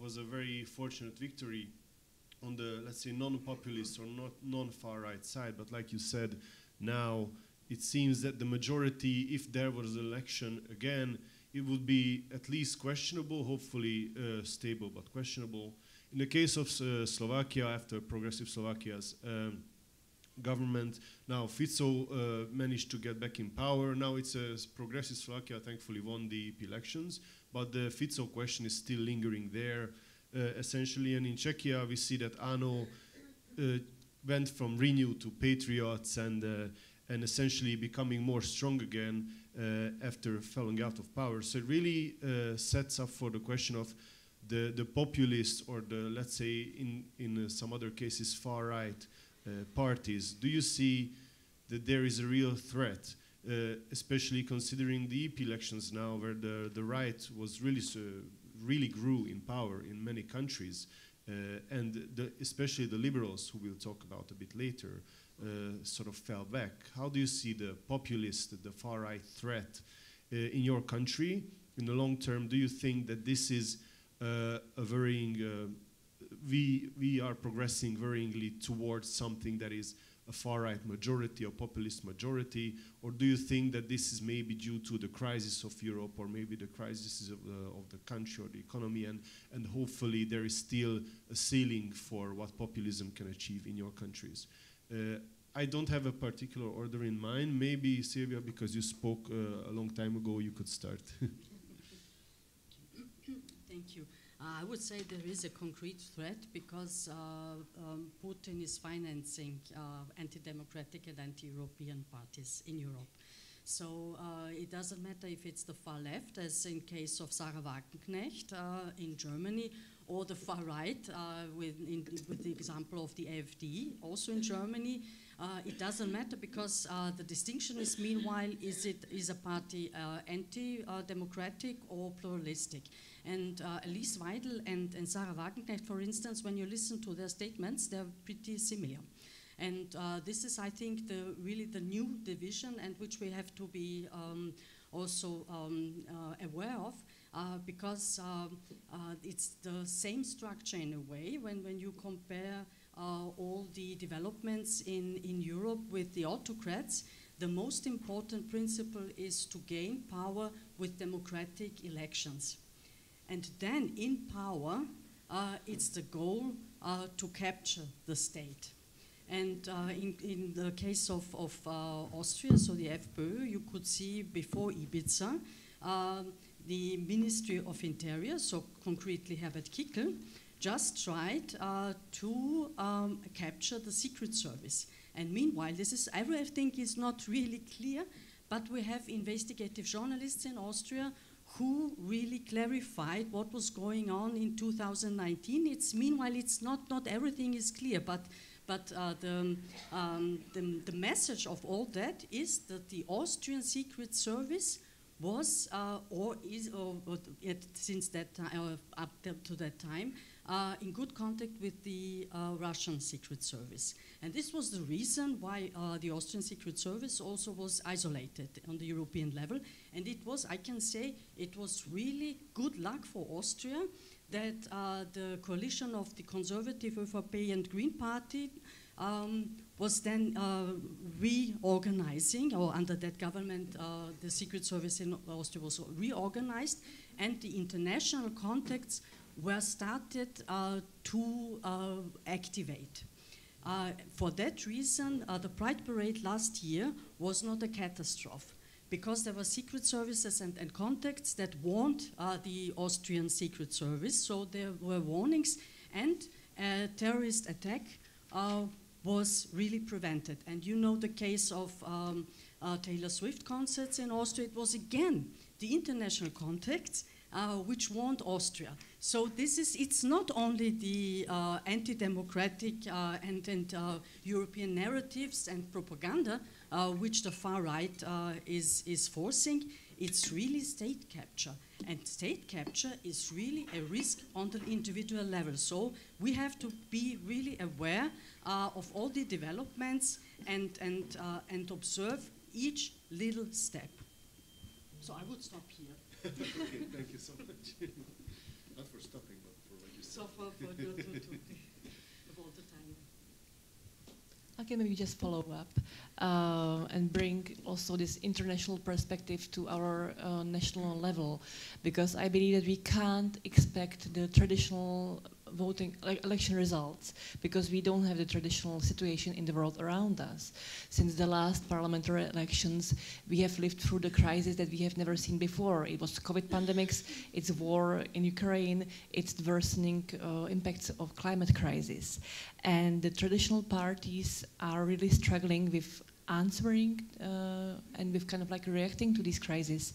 was a very fortunate victory on the, let's say, non-populist or non-far right side. But like you said, now it seems that the majority, if there was an election again, it would be at least questionable, hopefully stable, but questionable. In the case of Slovakia, after Progressive Slovakia's government, now Fico managed to get back in power. Now it's Progressive Slovakia thankfully won the elections, but the Fico question is still lingering there. Essentially, and in Czechia we see that ANO went from Renew to Patriots and essentially becoming more strong again after falling out of power. So it really sets up for the question of the populists or the, let's say, in some other cases, far-right parties. Do you see that there is a real threat, especially considering the EP elections now, where the right was really grew in power in many countries, and especially the liberals, who we'll talk about a bit later, sort of fell back. How do you see the populist, the far-right threat in your country in the long term? Do you think that this is a varying, we are progressing varyingly towards something that is a far-right majority, a populist majority, or do you think that this is maybe due to the crisis of Europe, or maybe the crisis of the country or the economy, and hopefully there is still a ceiling for what populism can achieve in your countries? I don't have a particular order in mind. Maybe, Silvia, because you spoke a long time ago, you could start. Thank you. I would say there is a concrete threat because Putin is financing anti-democratic and anti-European parties in Europe. So it doesn't matter if it's the far left, as in case of Sarah Wagenknecht in Germany, or the far right with the example of the AfD, also in Germany. It doesn't matter because the distinction is, meanwhile, is a party anti-democratic or pluralistic? And Alice Weidel and Sarah Wagenknecht, for instance, when you listen to their statements, they're pretty similar. And this is, I think, really the new division, and which we have to be also aware of, because it's the same structure in a way when you compare all the developments in Europe with the autocrats. The most important principle is to gain power with democratic elections. And then in power, it's the goal to capture the state. And in the case of Austria, so the FPÖ, you could see before Ibiza, the Ministry of Interior, so concretely Herbert Kickl, just tried to capture the Secret Service. And meanwhile, everything is not really clear, but we have investigative journalists in Austria who really clarified what was going on in 2019. Meanwhile, it's not everything is clear, but the message of all that is that the Austrian Secret Service was since that time, up to that time, in good contact with the Russian Secret Service. And this was the reason why the Austrian Secret Service also was isolated on the European level. And it was, I can say, it was really good luck for Austria that the coalition of the Conservative, ÖVP and Green Party was then reorganizing, or under that government, the Secret Service in Austria was reorganized, and the international contacts were started to activate. For that reason, the Pride Parade last year was not a catastrophe, because there were secret services and contacts that warned the Austrian Secret Service, so there were warnings, and a terrorist attack was really prevented. And you know the case of Taylor Swift concerts in Austria. It was again the international context which warned Austria. So it's not only the anti-democratic and European narratives and propaganda which the far right is forcing. It's really state capture. And state capture is really a risk on the individual level. So we have to be really aware of all the developments and observe each little step. So I would stop here. Okay, thank you so much. Not for stopping, but for what you said. So for all the time. Okay, maybe just follow up and bring also this international perspective to our national level, because I believe that we can't expect the traditional voting election results because we don't have the traditional situation in the world around us. Since the last parliamentary elections, we have lived through the crisis that we have never seen before. It was COVID pandemics, it's war in Ukraine, it's the worsening impacts of climate crisis. And the traditional parties are really struggling with answering and with kind of like reacting to this crisis.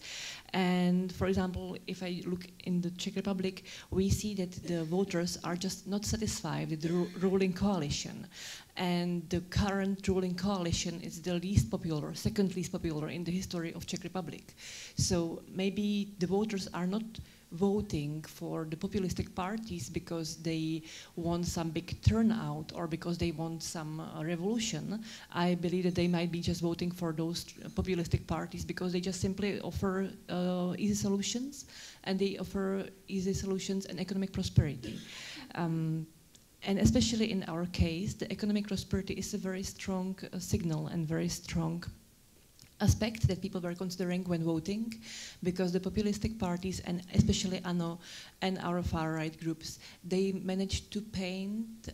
And for example, if I look in the Czech Republic, we see that the voters are just not satisfied with the ruling coalition. And the current ruling coalition is the least popular, second least popular in the history of Czech Republic. So maybe the voters are not voting for the populistic parties because they want some big turnout or because they want some revolution. I believe that they might be just voting for those populistic parties because they just simply offer easy solutions, and they offer easy solutions and economic prosperity. And especially in our case, the economic prosperity is a very strong signal and very strong aspect that people were considering when voting, because the populistic parties, and especially ANO and our far-right groups, they managed to paint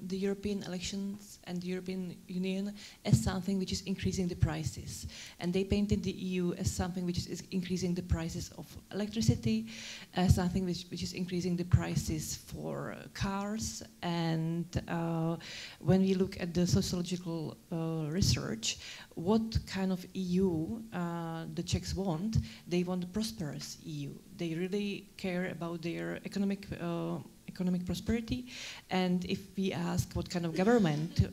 the European elections and the European Union as something which is increasing the prices. And they painted the EU as something which is increasing the prices of electricity, as something which is increasing the prices for cars. And when we look at the sociological research, what kind of EU the Czechs want? They want a prosperous EU. They really care about their economic prosperity. And if we ask what kind of government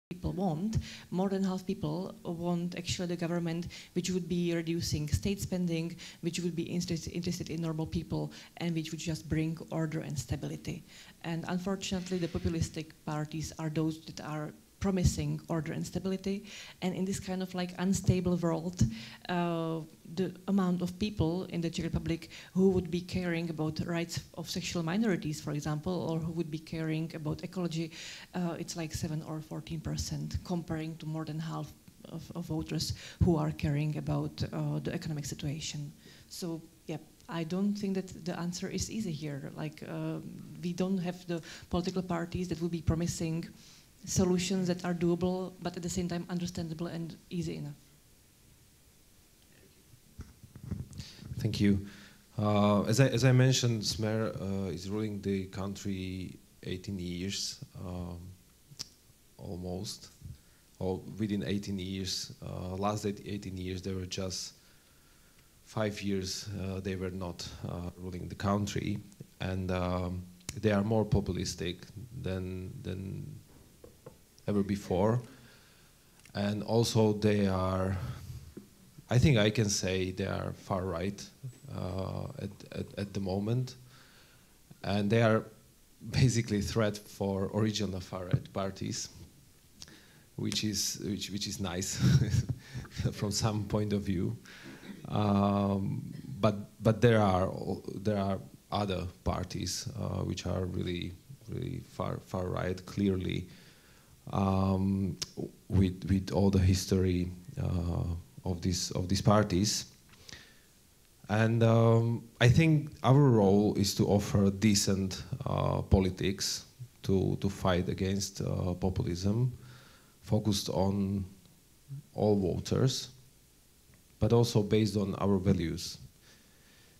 people want, more than half people want actually the government which would be reducing state spending, which would be interested in normal people, and which would just bring order and stability. And unfortunately, the populistic parties are those that are promising order and stability, and in this kind of like unstable world, the amount of people in the Czech Republic who would be caring about the rights of sexual minorities, for example, or who would be caring about ecology, it's like 7 or 14%, comparing to more than half of voters who are caring about the economic situation. So, yeah, I don't think that the answer is easy here. Like, we don't have the political parties that will be promising solutions that are doable, but at the same time understandable and easy enough. Thank you. As I mentioned, Smer is ruling the country 18 years, almost, or within 18 years. Last 18 years, there were just 5 years they were not ruling the country, and they are more populistic than ever before. And also they are, I think I can say they are far right at the moment. And they are basically a threat for original far right parties, which is nice from some point of view. But there are other parties which are really far right, clearly. With all the history of these parties, and I think our role is to offer decent politics to fight against populism, focused on all voters, but also based on our values,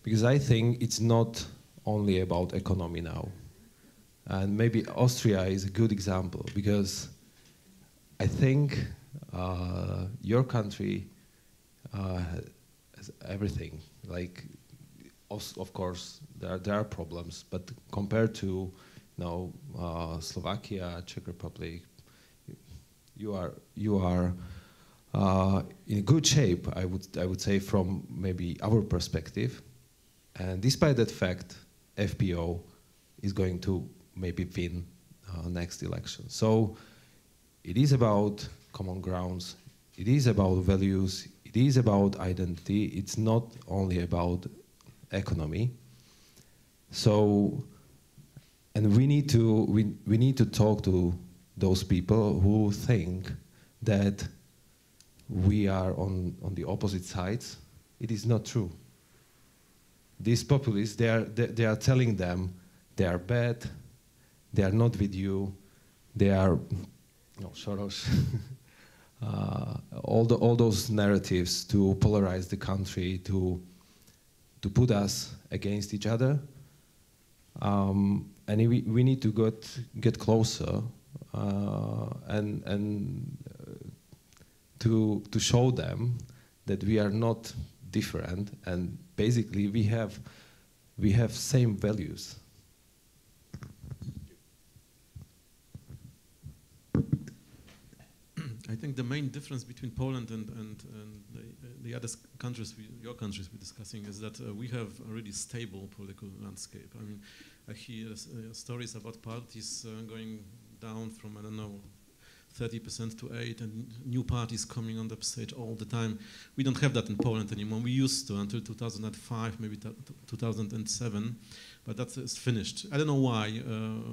because I think it's not only about economy now. And maybe Austria is a good example, because I think your country has everything. Like, of course, there are problems, but compared to Slovakia, Czech Republic, you are in good shape, I would say, from maybe our perspective. And despite that fact, FPO is going to maybe win next election. So it is about common grounds, it is about values, it is about identity, it's not only about economy. So, and we need to talk to those people who think that we are on the opposite sides. It is not true. These populists, they are telling them they are bad, they are not with you, they are, Soros, all those narratives to polarize the country, to put us against each other, and we need to get closer and to show them that we are not different, and basically we have same values. I think the main difference between Poland and the other countries, your countries we're discussing, is that we have a really stable political landscape. I mean, I hear stories about parties going down from, I don't know, 30% to 8%, and new parties coming on the stage all the time. We don't have that in Poland anymore. We used to until 2005, maybe 2007, but that is finished. I don't know why.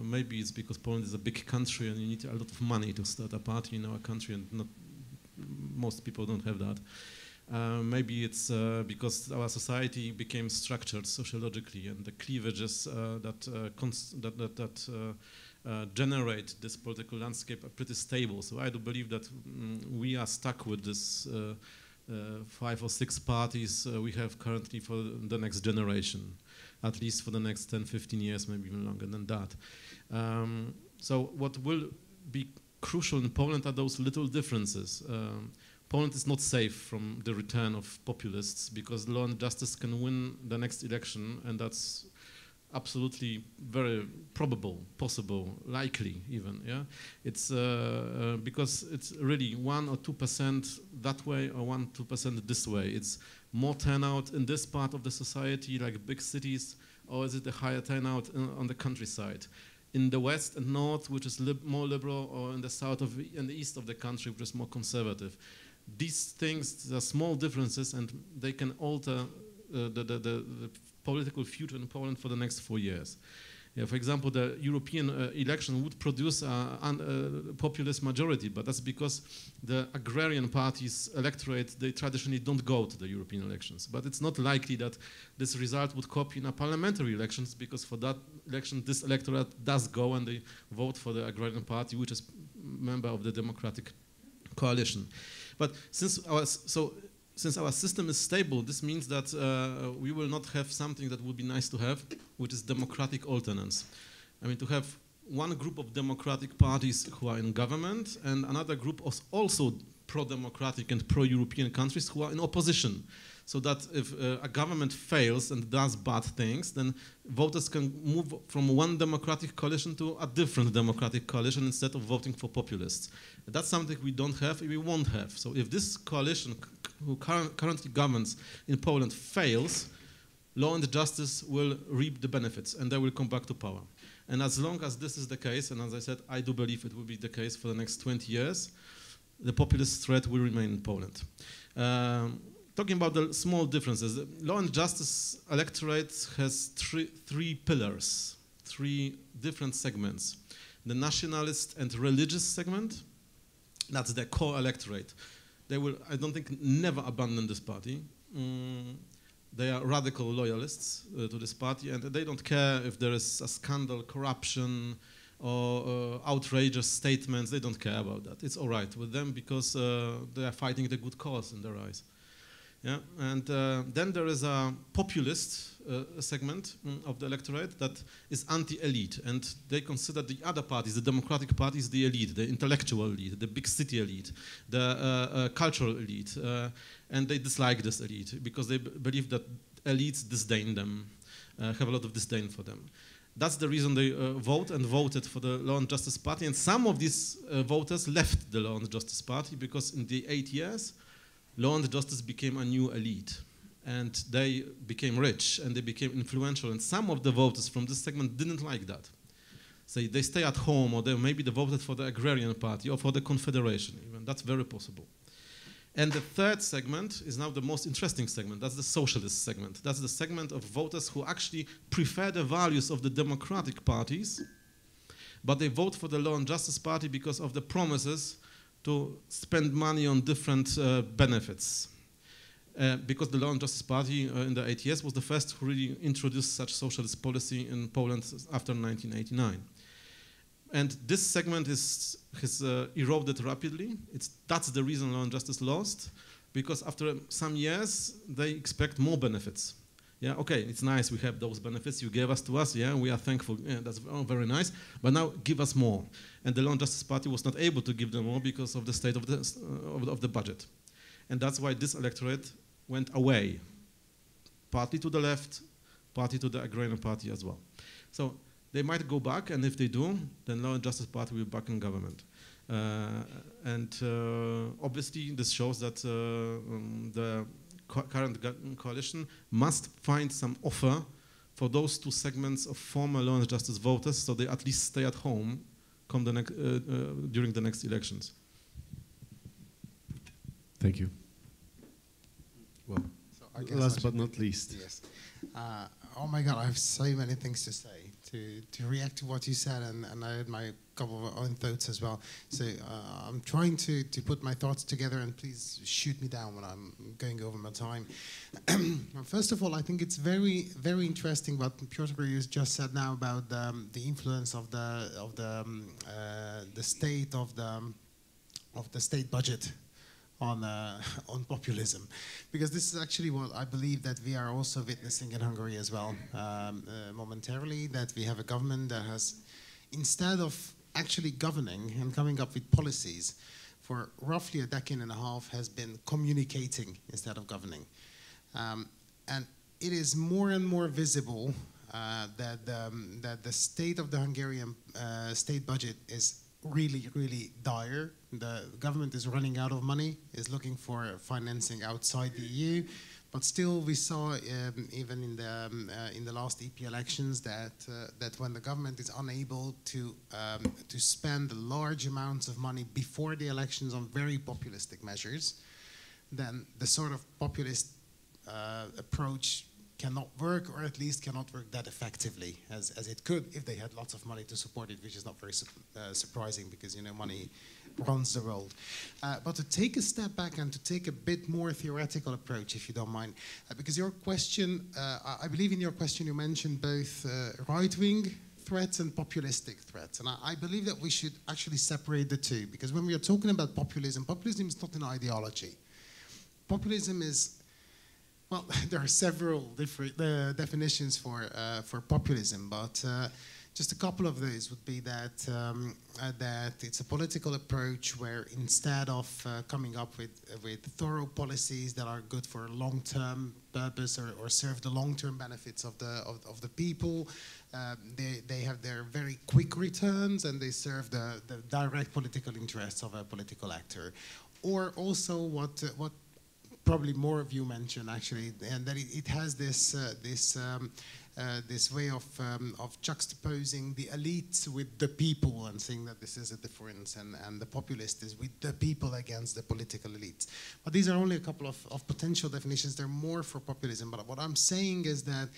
Maybe it's because Poland is a big country and you need a lot of money to start a party in our country, and most people don't have that. Maybe it's because our society became structured sociologically, and the cleavages that generate this political landscape are pretty stable. So I do believe that we are stuck with this 5 or 6 parties we have currently for the next generation, at least for the next 10, 15 years, maybe even longer than that. So what will be crucial in Poland are those little differences. Poland is not safe from the return of populists, because law and justice can win the next election, and that's absolutely very probable, possible, likely even. Yeah, it's because it's really 1 or 2% that way, or 1-2% this way. It's more turnout in this part of the society, like big cities, or is it a higher turnout on the countryside? In the west and north, which is more liberal, or in the south and the east of the country, which is more conservative. These things are small differences, and they can alter the political future in Poland for the next 4 years. Yeah, for example, the European election would produce a populist majority, but that's because the agrarian parties' electorate, they traditionally don't go to the European elections. But it's not likely that this result would copy in a parliamentary elections, because for that election, this electorate does go and they vote for the agrarian party, which is member of the Democratic Coalition. But since our system is stable, this means that we will not have something that would be nice to have, which is democratic alternance. I mean, to have one group of democratic parties who are in government and another group of also pro-democratic and pro-European countries who are in opposition. So that if a government fails and does bad things, then voters can move from one democratic coalition to a different democratic coalition instead of voting for populists. That's something we don't have, we won't have. So if this coalition who currently governs in Poland fails, law and justice will reap the benefits and they will come back to power. And as long as this is the case, and as I said, I do believe it will be the case for the next 20 years, the populist threat will remain in Poland. Talking about the small differences, the law and justice electorate has three pillars, 3 different segments. The nationalist and religious segment, that's the core electorate. They will, I don't think, never abandon this party. They are radical loyalists to this party, and they don't care if there is a scandal, corruption, or outrageous statements. They don't care about that. It's all right with them because they are fighting the good cause in their eyes. Yeah, and then there is a populist segment of the electorate that is anti-elite, and they consider the other parties, the democratic parties, the elite, the intellectual elite, the big city elite, the cultural elite, and they dislike this elite because they believe that elites disdain them, have a lot of disdain for them. That's the reason they vote and voted for the Law and Justice Party, and some of these voters left the Law and Justice Party because in the 8 years, Law and Justice became a new elite, and they became rich and they became influential, and some of the voters from this segment didn't like that. So they stay at home, or maybe they voted for the Agrarian Party or for the Confederation even. That's very possible. And the third segment is now the most interesting segment. That's the socialist segment. That's the segment of voters who actually prefer the values of the democratic parties, but they vote for the Law and Justice Party because of the promises to spend money on different benefits. Because the Law and Justice Party in the 8 years was the first who really introduced such socialist policy in Poland after 1989. And this segment has eroded rapidly. That's the reason Law and Justice lost, because after some years, they expect more benefits. Yeah, okay, it's nice we have those benefits you gave us to us, yeah, we are thankful, yeah, that's very nice, but now give us more. And the Law and Justice Party was not able to give them more because of the state of the budget. And that's why this electorate went away, partly to the left, partly to the Agrarian Party as well. So they might go back, and if they do, then Law and Justice Party will be back in government. Obviously, this shows that the current coalition must find some offer for those two segments of former Law and Justice voters, so they at least stay at home during the next elections. Thank you. Well, so last but not least. Yes. Oh my God, I have so many things to say, to react to what you said, and I had my couple of own thoughts as well. So I'm trying to put my thoughts together, and please shoot me down when I'm going over my time. First of all, I think it's very, very interesting what Piotr just said now about the influence of the state of the state budget on populism, because this is actually what I believe that we are also witnessing in Hungary as well, momentarily, that we have a government that has, instead of actually governing and coming up with policies, for roughly a decade and a half has been communicating instead of governing. And it is more and more visible that the state of the Hungarian state budget is really, really dire. The government is running out of money, is looking for financing outside the EU, but still we saw even in the last EP elections that when the government is unable to spend large amounts of money before the elections on very populistic measures, then the sort of populist approach cannot work, or at least cannot work that effectively as it could if they had lots of money to support it, which is not very surprising, because, you know, money runs the world. But to take a step back and to take a bit more theoretical approach, if you don't mind, because your question, I believe in your question you mentioned both right-wing threats and populistic threats, and I believe that we should actually separate the two, because when we are talking about populism, populism is not an ideology. Populism is, well, there are several different definitions for populism, but just a couple of those would be that that it's a political approach where instead of coming up with thorough policies that are good for long-term purpose or serve the long-term benefits of the people, they have their very quick returns and they serve the direct political interests of a political actor, or also what probably more of you mentioned actually, and that it has this way of juxtaposing the elites with the people and saying that this is a difference, and the populist is with the people against the political elites. But these are only a couple of potential definitions. They're more for populism. But what I'm saying is that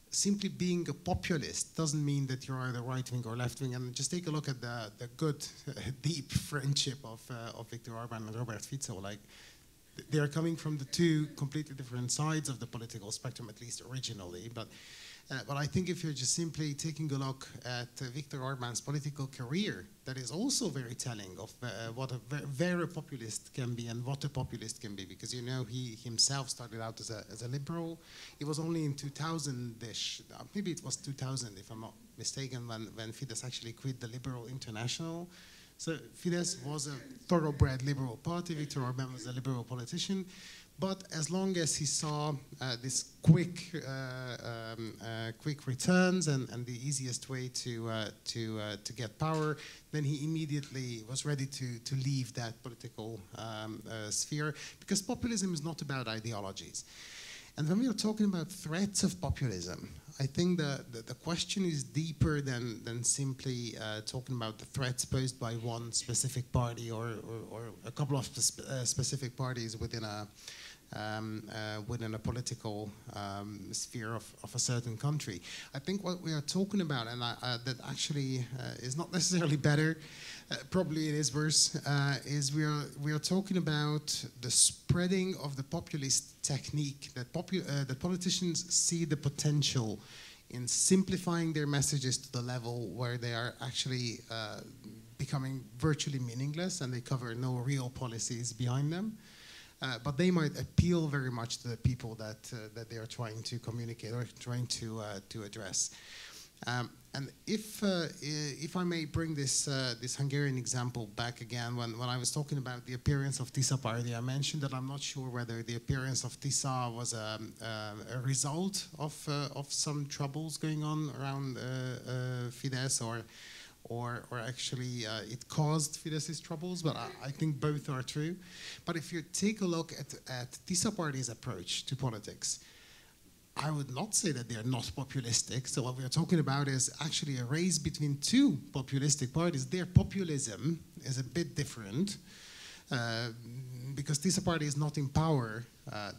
simply being a populist doesn't mean that you're either right-wing or left-wing. And just take a look at the good, deep friendship of Viktor Orbán and Robert Fico. Like, they are coming from the two completely different sides of the political spectrum, at least originally. But I think if you're just simply taking a look at Viktor Orbán's political career, that is also very telling of what a very populist can be and what a populist can be. Because, you know, he himself started out as a liberal. It was only in 2000-ish, maybe it was 2000 if I'm not mistaken, when Fidesz actually quit the Liberal International. So Fidesz was a thoroughbred liberal party. Viktor Orbán was a liberal politician. But as long as he saw this quick returns and the easiest way to get power, then he immediately was ready to leave that political sphere, because populism is not about ideologies. And when we are talking about threats of populism, I think the question is deeper than simply talking about the threats posed by one specific party or a couple of specific parties within a political sphere of a certain country. I think what we are talking about, and that actually is not necessarily better, probably it is worse, is we are talking about the spreading of the populist technique, that politicians see the potential in simplifying their messages to the level where they are actually becoming virtually meaningless and they cover no real policies behind them. But they might appeal very much to the people that they are trying to communicate or trying to address. And if I may bring this Hungarian example back again, when I was talking about the appearance of TISA party, I mentioned that I'm not sure whether the appearance of TISA was a result of some troubles going on around Fidesz, or actually it caused Fidesz's troubles, but I think both are true. But if you take a look at TISA party's approach to politics, I would not say that they are not populistic. So what we are talking about is actually a race between two populistic parties. Their populism is a bit different because TISA party is not in power.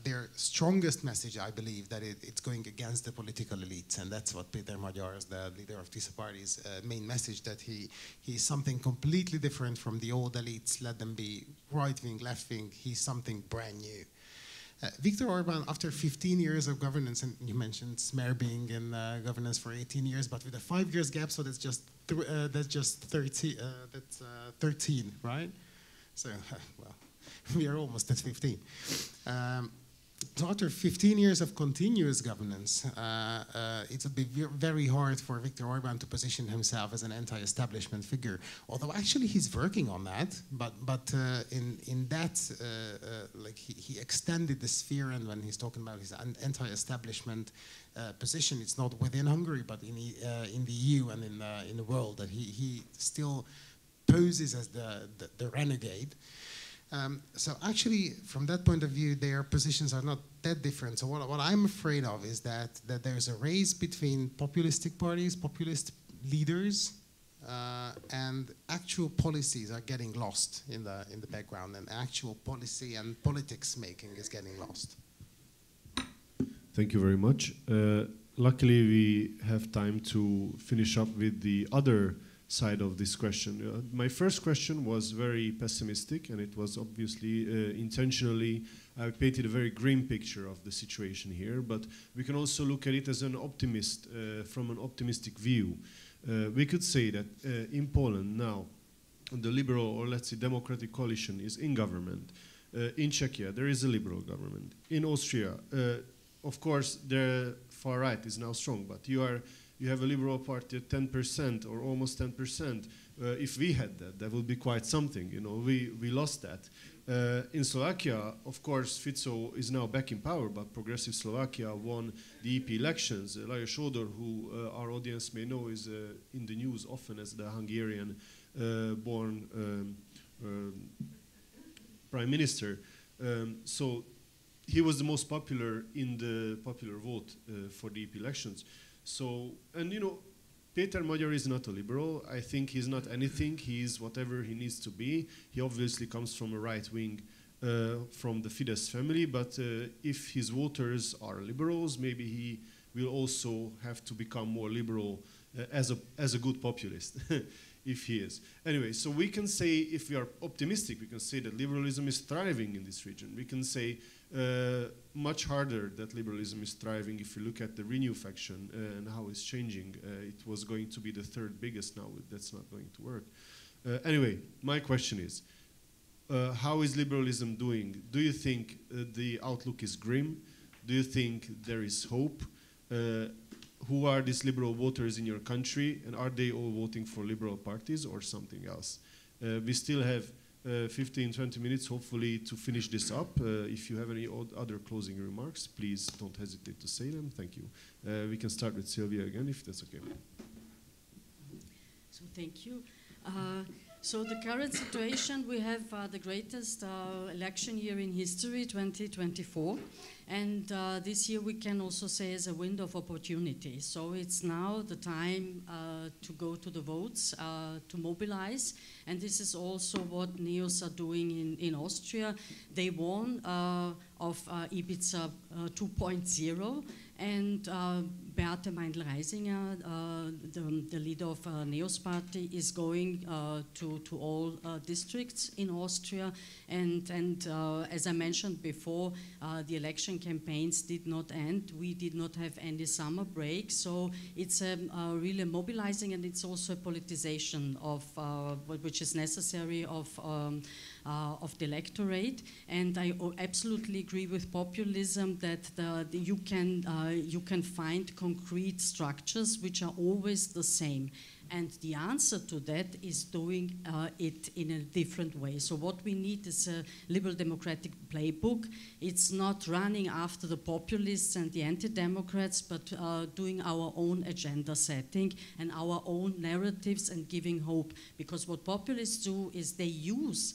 Their strongest message, I believe, that it's going against the political elites, and that's what Péter Magyar, the leader of TISA party's main message, that he's something completely different from the old elites. Let them be right-wing, left-wing. He's something brand new. Viktor Orbán, after 15 years of governance, and you mentioned Smer being in governance for 18 years, but with a 5 years gap, so that's just 13, that's 13, right? So, well, we are almost at 15. So after 15 years of continuous governance, it would be very hard for Viktor Orbán to position himself as an anti-establishment figure. Although actually he's working on that, but in that, like he extended the sphere, and when he's talking about his anti-establishment position, it's not within Hungary, but in the EU and in the world, that he still poses as the renegade. So actually, from that point of view, their positions are not that different. So what I'm afraid of is that there's a race between populistic parties, populist leaders, and actual policies are getting lost in the background, and actual policy and politics making is getting lost. Thank you very much. Luckily, we have time to finish up with the other side of this question. My first question was very pessimistic, and it was obviously intentionally I painted a very grim picture of the situation here, but we can also look at it as an optimist, from an optimistic view. We could say that in Poland now, the liberal, or let's say democratic coalition is in government. In Czechia, there is a liberal government. In Austria, of course, the far right is now strong, but you have a liberal party at 10% or almost 10%. If we had that, that would be quite something. You know, we lost that. In Slovakia, of course, Fico is now back in power, but Progressive Slovakia won the EP elections. Lajos Odor, who our audience may know, is in the news often as the Hungarian-born prime minister. So he was the most popular in the popular vote for the EP elections. So, and you know, Péter Magyar is not a liberal. I think he's not anything. He is whatever he needs to be. He obviously comes from a right wing, from the Fidesz family, but if his voters are liberals, maybe he will also have to become more liberal as a good populist, if he is. Anyway, so we can say, if we are optimistic, we can say that liberalism is thriving in this region. We can say much harder that liberalism is thriving if you look at the Renew faction and how it's changing. It was going to be the third biggest now. That's not going to work. Anyway, my question is, how is liberalism doing? Do you think the outlook is grim? Do you think there is hope? Who are these liberal voters in your country, and are they all voting for liberal parties or something else? We still have 15, 20 minutes, hopefully, to finish this up. If you have any other closing remarks, please don't hesitate to say them. Thank you. We can start with Sylvia again, if that's okay. So thank you. So the current situation, we have the greatest election year in history, 2024. And this year we can also say is a window of opportunity. So it's now the time to go to the votes, to mobilize. And this is also what NEOS are doing in Austria. They won of Ibiza 2.0. And Beate Meindl-Reisinger, the leader of NEOS party, is going to all districts in Austria. And as I mentioned before, the election campaigns did not end. We did not have any summer break. So it's really mobilizing, and it's also a politicization of which is necessary of the electorate. And I absolutely agree with populism that you can find concrete structures which are always the same. And the answer to that is doing it in a different way. So what we need is a liberal democratic playbook. It's not running after the populists and the anti-democrats, but doing our own agenda setting and our own narratives and giving hope. Because what populists do is they use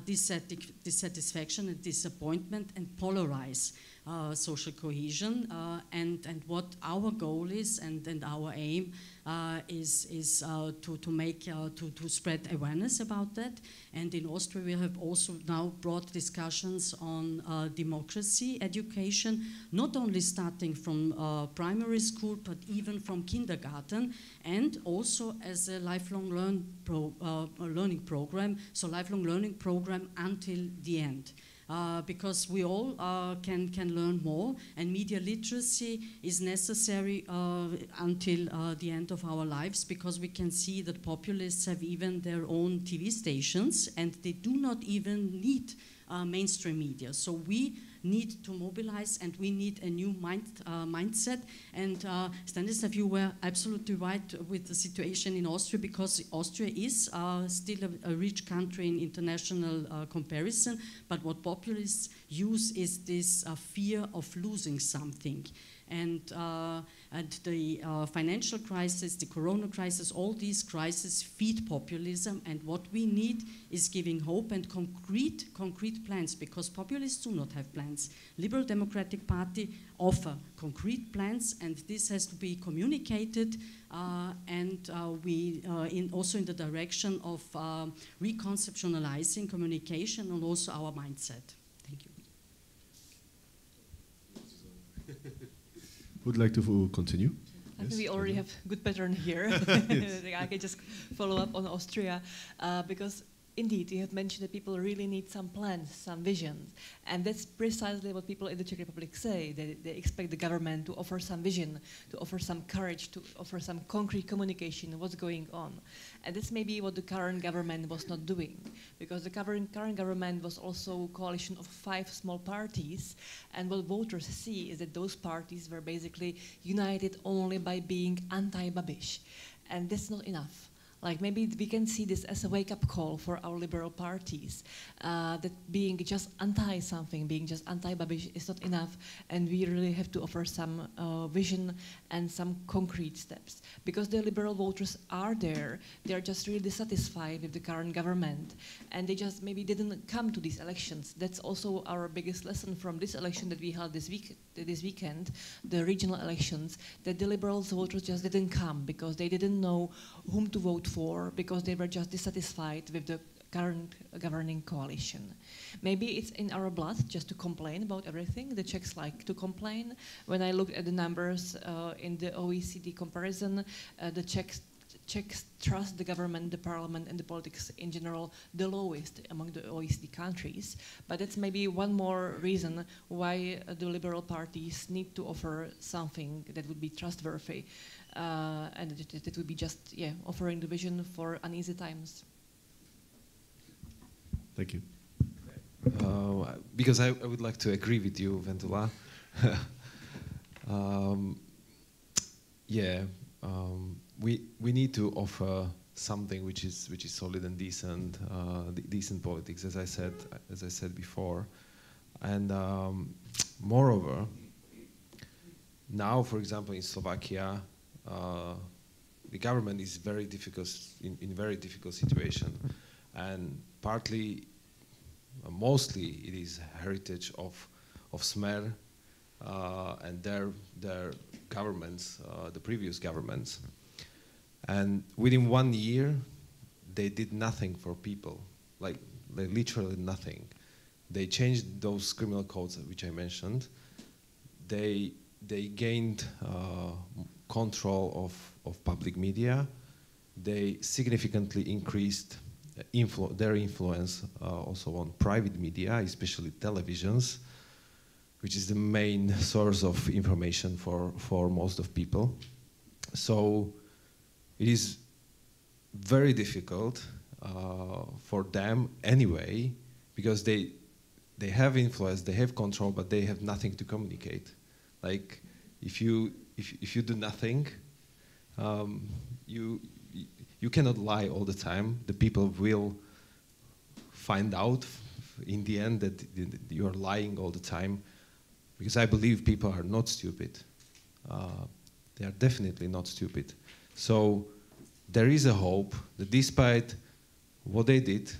dissatisfaction and disappointment and polarize social cohesion. And what our goal is and our aim is to spread awareness about that. And in Austria we have also now brought discussions on democracy education, not only starting from primary school, but even from kindergarten, and also as a lifelong learning program, so lifelong learning program until the end. Because we all can learn more, and media literacy is necessary until the end of our lives, because we can see that populists have even their own TV stations, and they do not even need mainstream media. So we need to mobilize, and we need a new mindset. And Stanislav, you were absolutely right with the situation in Austria, because Austria is still a rich country in international comparison, but what populists use is this fear of losing something. And the financial crisis, the corona crisis, all these crises feed populism, and what we need is giving hope and concrete plans, because populists do not have plans. Liberal Democratic Party offer concrete plans, and this has to be communicated, and also in the direction of reconceptualizing communication and also our mindset. Thank you. Would like to continue? I think we already have a good pattern here. I can just follow up on Austria, because indeed, you have mentioned that people really need some plans, some visions. And that's precisely what people in the Czech Republic say. They expect the government to offer some vision, to offer some courage, to offer some concrete communication of what's going on. And that's maybe what the current government was not doing. Because the current government was also a coalition of 5 small parties. And what voters see is that those parties were basically united only by being anti-Babiš. And that's not enough. Like, maybe we can see this as a wake-up call for our liberal parties, that being just anti-something, being just anti-Babiš is not enough, and we really have to offer some vision and some concrete steps. Because the liberal voters are there, they are just really dissatisfied with the current government, and they just maybe didn't come to these elections. That's also our biggest lesson from this election that we held this weekend, the regional elections, that the liberal voters just didn't come because they didn't know whom to vote for, because they were just dissatisfied with the current governing coalition. Maybe it's in our blood just to complain about everything. The Czechs like to complain. When I looked at the numbers in the OECD comparison, the Czechs trust the government, the parliament, and the politics in general the lowest among the OECD countries. But that's maybe one more reason why the liberal parties need to offer something that would be trustworthy, and that would be just offering the vision for uneasy times. Thank you. Because I would like to agree with you, Vendula. We need to offer something which is solid and decent, decent politics, as I said before, and moreover, now, for example, in Slovakia, the government is very difficult in very difficult situation, and partly, mostly, it is heritage of Smer and their governments, the previous governments. And within 1 year, they did nothing for people, like literally nothing. They changed those criminal codes which I mentioned. They gained control of public media. They significantly increased their influence also on private media, especially televisions, which is the main source of information for most of people. So it is very difficult for them anyway, because they have influence, they have control, but they have nothing to communicate. Like if you do nothing, you cannot lie all the time. The people will find out in the end that you are lying all the time, because I believe people are not stupid. They are definitely not stupid. So there is a hope that despite what they did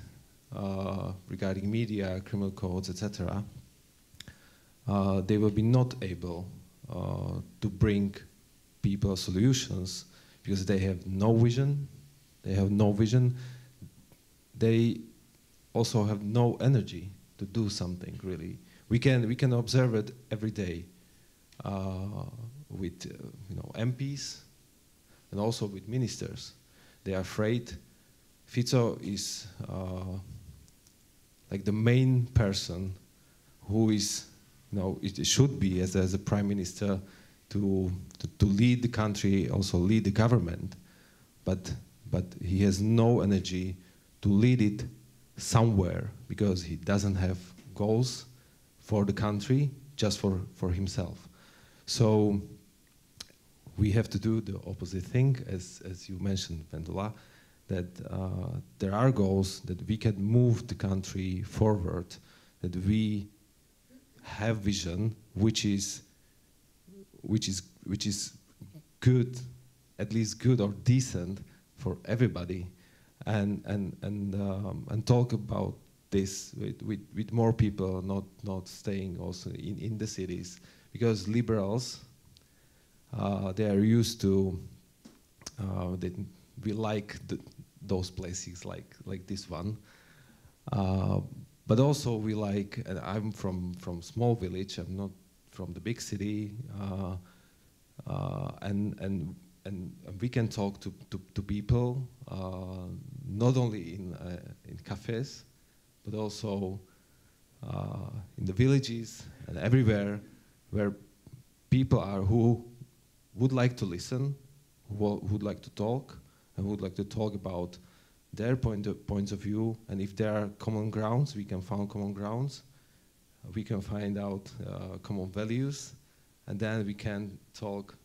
regarding media, criminal codes, etc., they will be not able to bring people solutions, because they have no vision. They have no vision. They also have no energy to do something, really. We can observe it every day with MPs and also with ministers. They are afraid. Fico is like the main person who is, it should be as a prime minister to lead the country, also lead the government, but he has no energy to lead it somewhere, because he doesn't have goals for the country, just for himself. So we have to do the opposite thing, as you mentioned, Vendula, that there are goals, that we can move the country forward, that we have vision, which is good, at least good or decent for everybody, and talk about this with more people, not staying also in the cities, because liberals, they are used to, we like those places like this one, but also we like, and I'm from small village, I'm not from the big city, and we can talk to people, not only in cafes, but also in the villages and everywhere, where people are who would like to listen, who would like to talk, and would like to talk about their points of view. And if there are common grounds, we can find common grounds. We can find out common values, and then we can talk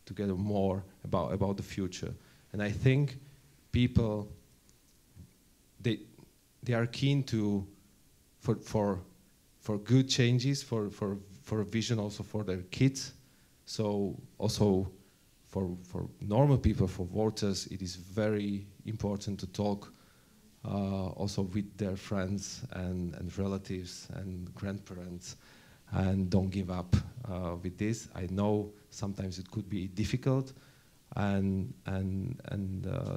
together more about the future. And I think people, they are keen for good changes, for a vision also for their kids. So also for normal people, for voters, it is very important to talk also with their friends and relatives and grandparents, and don't give up with this. I know sometimes it could be difficult, and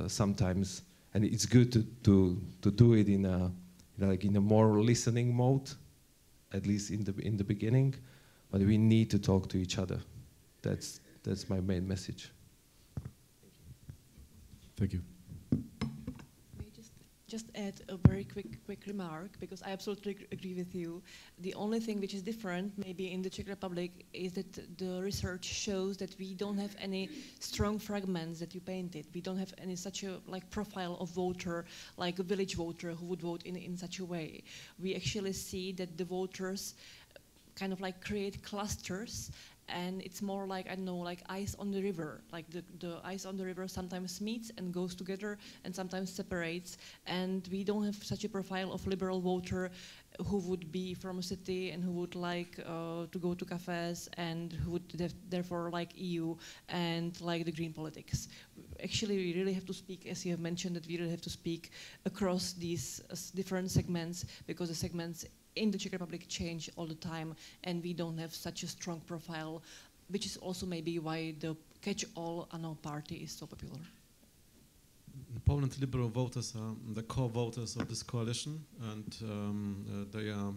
sometimes and it's good to do it in a more listening mode, at least in the beginning. But we need to talk to each other. That's my main message. Thank you. May I just add a very quick remark, because I absolutely agree with you. The only thing which is different maybe in the Czech Republic is that the research shows that we don't have any strong fragments that you painted. We don't have any such a profile of voter, like a village voter who would vote in such a way. We actually see that the voters kind of create clusters, and it's more like, I don't know, like ice on the river. Like the ice on the river sometimes meets and goes together and sometimes separates, and we don't have such a profile of liberal voter who would be from a city and who would like to go to cafes and who would therefore like EU and like the green politics. Actually, we really have to speak, as you have mentioned, that we really have to speak across these different segments, because the segments in the Czech Republic change all the time, and we don't have such a strong profile, which is also maybe why the catch-all ANO party is so popular. In Poland, liberal voters are the core voters of this coalition, and they are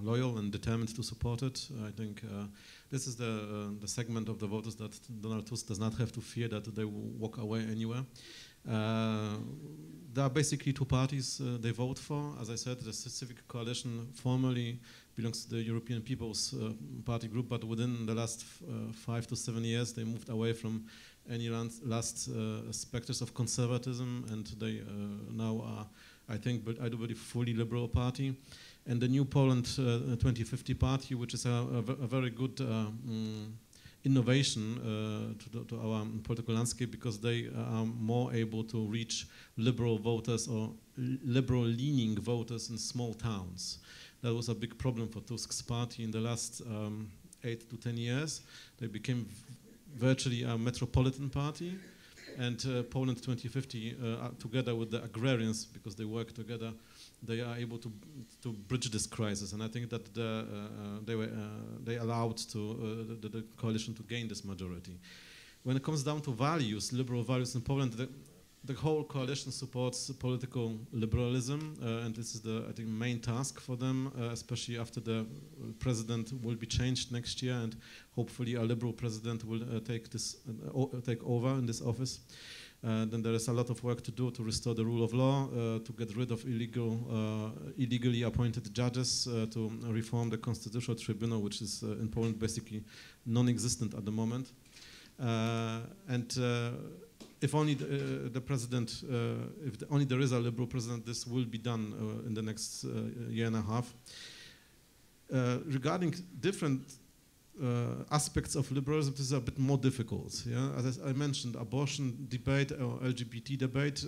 loyal and determined to support it. I think this is the segment of the voters that Donald Tusk does not have to fear that they will walk away anywhere. There are basically two parties they vote for. As I said, the Civic Coalition formally belongs to the European People's Party group, but within the last 5 to 7 years they moved away from any last specters of conservatism, and they now are, I think, but I do believe, fully liberal party. And the New Poland 2050 party, which is a very good innovation to our political landscape, because they are more able to reach liberal voters or liberal-leaning voters in small towns. That was a big problem for Tusk's party in the last 8 to 10 years. They became virtually a metropolitan party, and Poland 2050, together with the agrarians, because they work together, they are able to bridge this crisis, and I think that they allowed the coalition to gain this majority. When it comes down to values, liberal values in Poland, the whole coalition supports political liberalism, and this is the, I think, main task for them, especially after the president will be changed next year, and hopefully a liberal president will take over in this office. Then there is a lot of work to do to restore the rule of law, to get rid of illegally appointed judges, to reform the constitutional tribunal, which is in Poland basically non-existent at the moment. If only the president, only there is a liberal president, this will be done in the next year and a half. Regarding different aspects of liberalism, this is a bit more difficult. Yeah? As I mentioned, abortion debate or LGBT debate,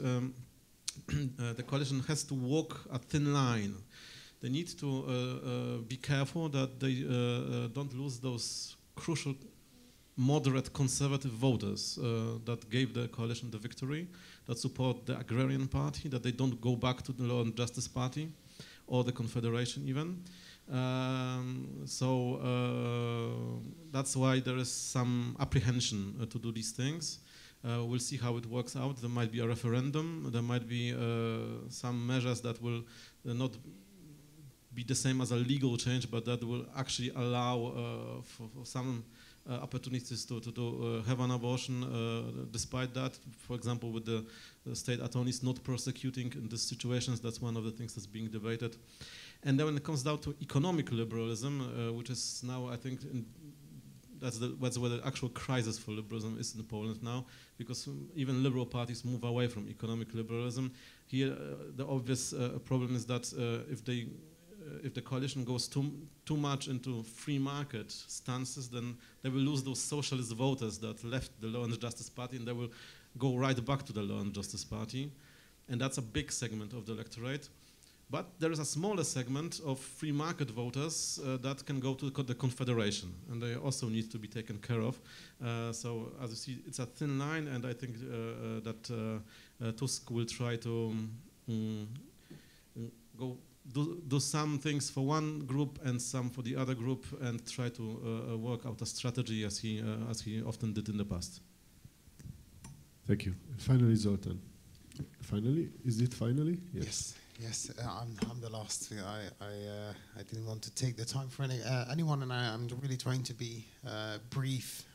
the coalition has to walk a thin line. They need to be careful that they don't lose those crucial moderate conservative voters that gave the coalition the victory, that support the agrarian party, that they don't go back to the Law and Justice Party or the Confederation even. That's why there is some apprehension to do these things. We'll see how it works out. There might be a referendum. There might be some measures that will not be the same as a legal change, but that will actually allow for some opportunities to have an abortion despite that. For example, with the state attorneys not prosecuting in these situations, that's one of the things that's being debated. And then when it comes down to economic liberalism, which is now, I think, that's where the actual crisis for liberalism is in Poland now, because even liberal parties move away from economic liberalism. Here, the obvious problem is that if the coalition goes too much into free market stances, then they will lose those socialist voters that left the Law and Justice Party, and they will go right back to the Law and Justice Party. And that's a big segment of the electorate. But there is a smaller segment of free market voters that can go to the Confederation, and they also need to be taken care of. So as you see, it's a thin line, and I think that Tusk will try to do some things for one group and some for the other group, and try to work out a strategy as he often did in the past. Thank you. Finally, Zoltán. Finally, is it finally? Yes. Yes, I'm the last. I didn't want to take the time for anyone, and I'm really trying to be brief.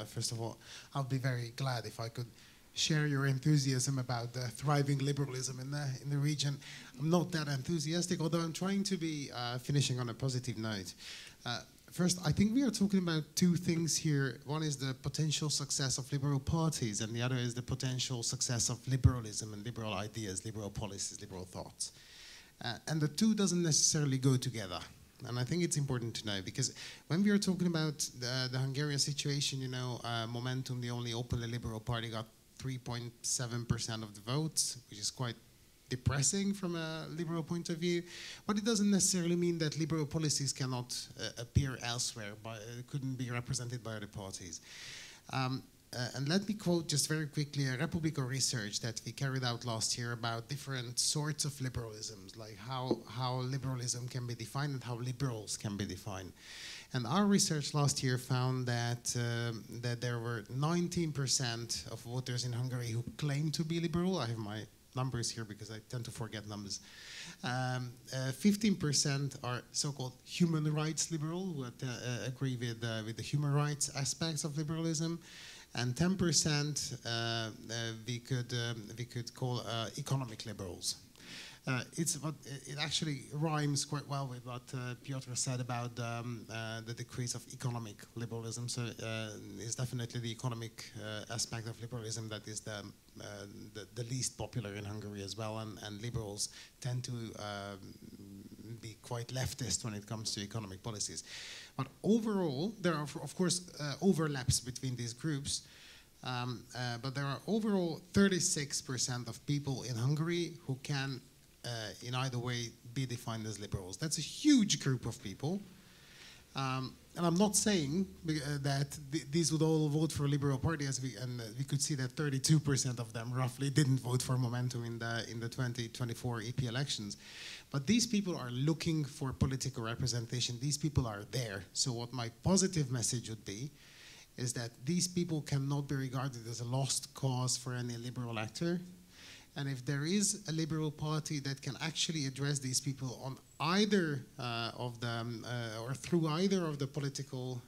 First of all, I'll be very glad if I could share your enthusiasm about the thriving liberalism in the region. I'm not that enthusiastic, although I'm trying to be finishing on a positive note. First, I think we are talking about two things here. One is the potential success of liberal parties, and the other is the potential success of liberalism and liberal ideas, liberal policies, liberal thoughts. And the two doesn't necessarily go together. And I think it's important to know, because when we are talking about the Hungarian situation, you know, Momentum, the only openly liberal party, got 3.7% of the votes, which is quite depressing from a liberal point of view, but it doesn't necessarily mean that liberal policies cannot appear elsewhere, couldn't be represented by other parties. And let me quote just very quickly a Republikon research that we carried out last year about different sorts of liberalisms, like how liberalism can be defined and how liberals can be defined. And our research last year found that that there were 19% of voters in Hungary who claim to be liberal. I have my numbers here because I tend to forget numbers. 15% are so-called human rights liberal, who agree with the human rights aspects of liberalism, and 10% we could call economic liberals. It actually rhymes quite well with what Piotr said about the decrease of economic liberalism. So it's definitely the economic aspect of liberalism that is the least popular in Hungary as well, and liberals tend to be quite leftist when it comes to economic policies. But overall, there are, of course, overlaps between these groups. But there are overall 36% of people in Hungary who can in either way be defined as liberals. That's a huge group of people. And I'm not saying that these would all vote for a liberal party, and we could see that 32% of them roughly didn't vote for Momentum in the 2024 EP elections. But these people are looking for political representation. These people are there. So what my positive message would be is that these people cannot be regarded as a lost cause for any liberal actor. And if there is a liberal party that can actually address these people on either of them, or through either of the political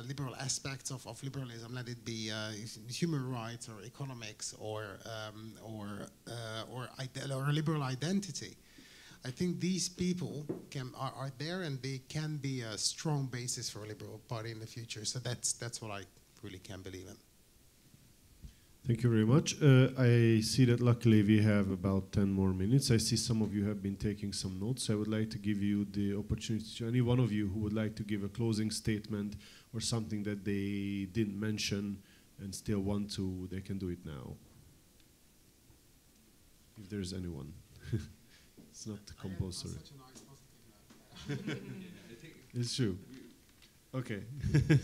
liberal aspects of liberalism, let it be human rights or economics or liberal identity, I think these people are there, and they can be a strong basis for a liberal party in the future. So that's what I really can believe in. Thank you very much. I see that luckily we have about 10 more minutes. I see some of you have been taking some notes. I would like to give you the opportunity to any one of you who would like to give a closing statement or something that they didn't mention and still want to, they can do it now. If there's anyone. It's not compulsory. It's true. Okay,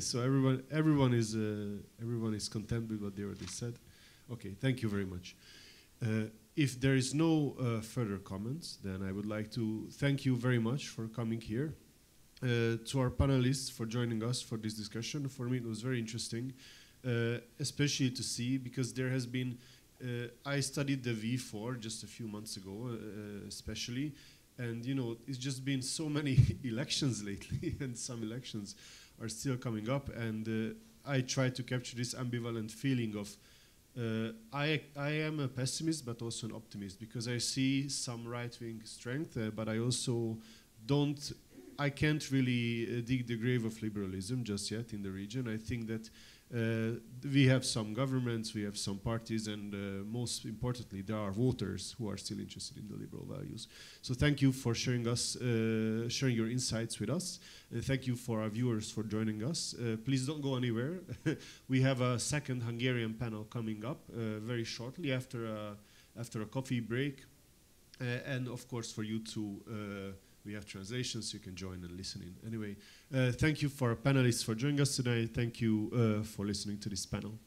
so everyone is content with what they already said. Okay, thank you very much. If there is no further comments, then I would like to thank you very much for coming here. To our panelists for joining us for this discussion. For me, it was very interesting, especially to see, because there has been, I studied the V4 just a few months ago, especially, and you know, it's just been so many elections lately, and some elections are still coming up, and I try to capture this ambivalent feeling of I am a pessimist but also an optimist, because I see some right-wing strength, but I also I can't really dig the grave of liberalism just yet in the region. I think that we have some governments, we have some parties, and most importantly, there are voters who are still interested in the liberal values. So thank you for sharing your insights with us. And thank you for our viewers for joining us. Please don't go anywhere. We have a second Hungarian panel coming up very shortly after a coffee break. And of course, for you to we have translations, so you can join and listen in. Anyway, thank you for our panelists for joining us today. Thank you for listening to this panel.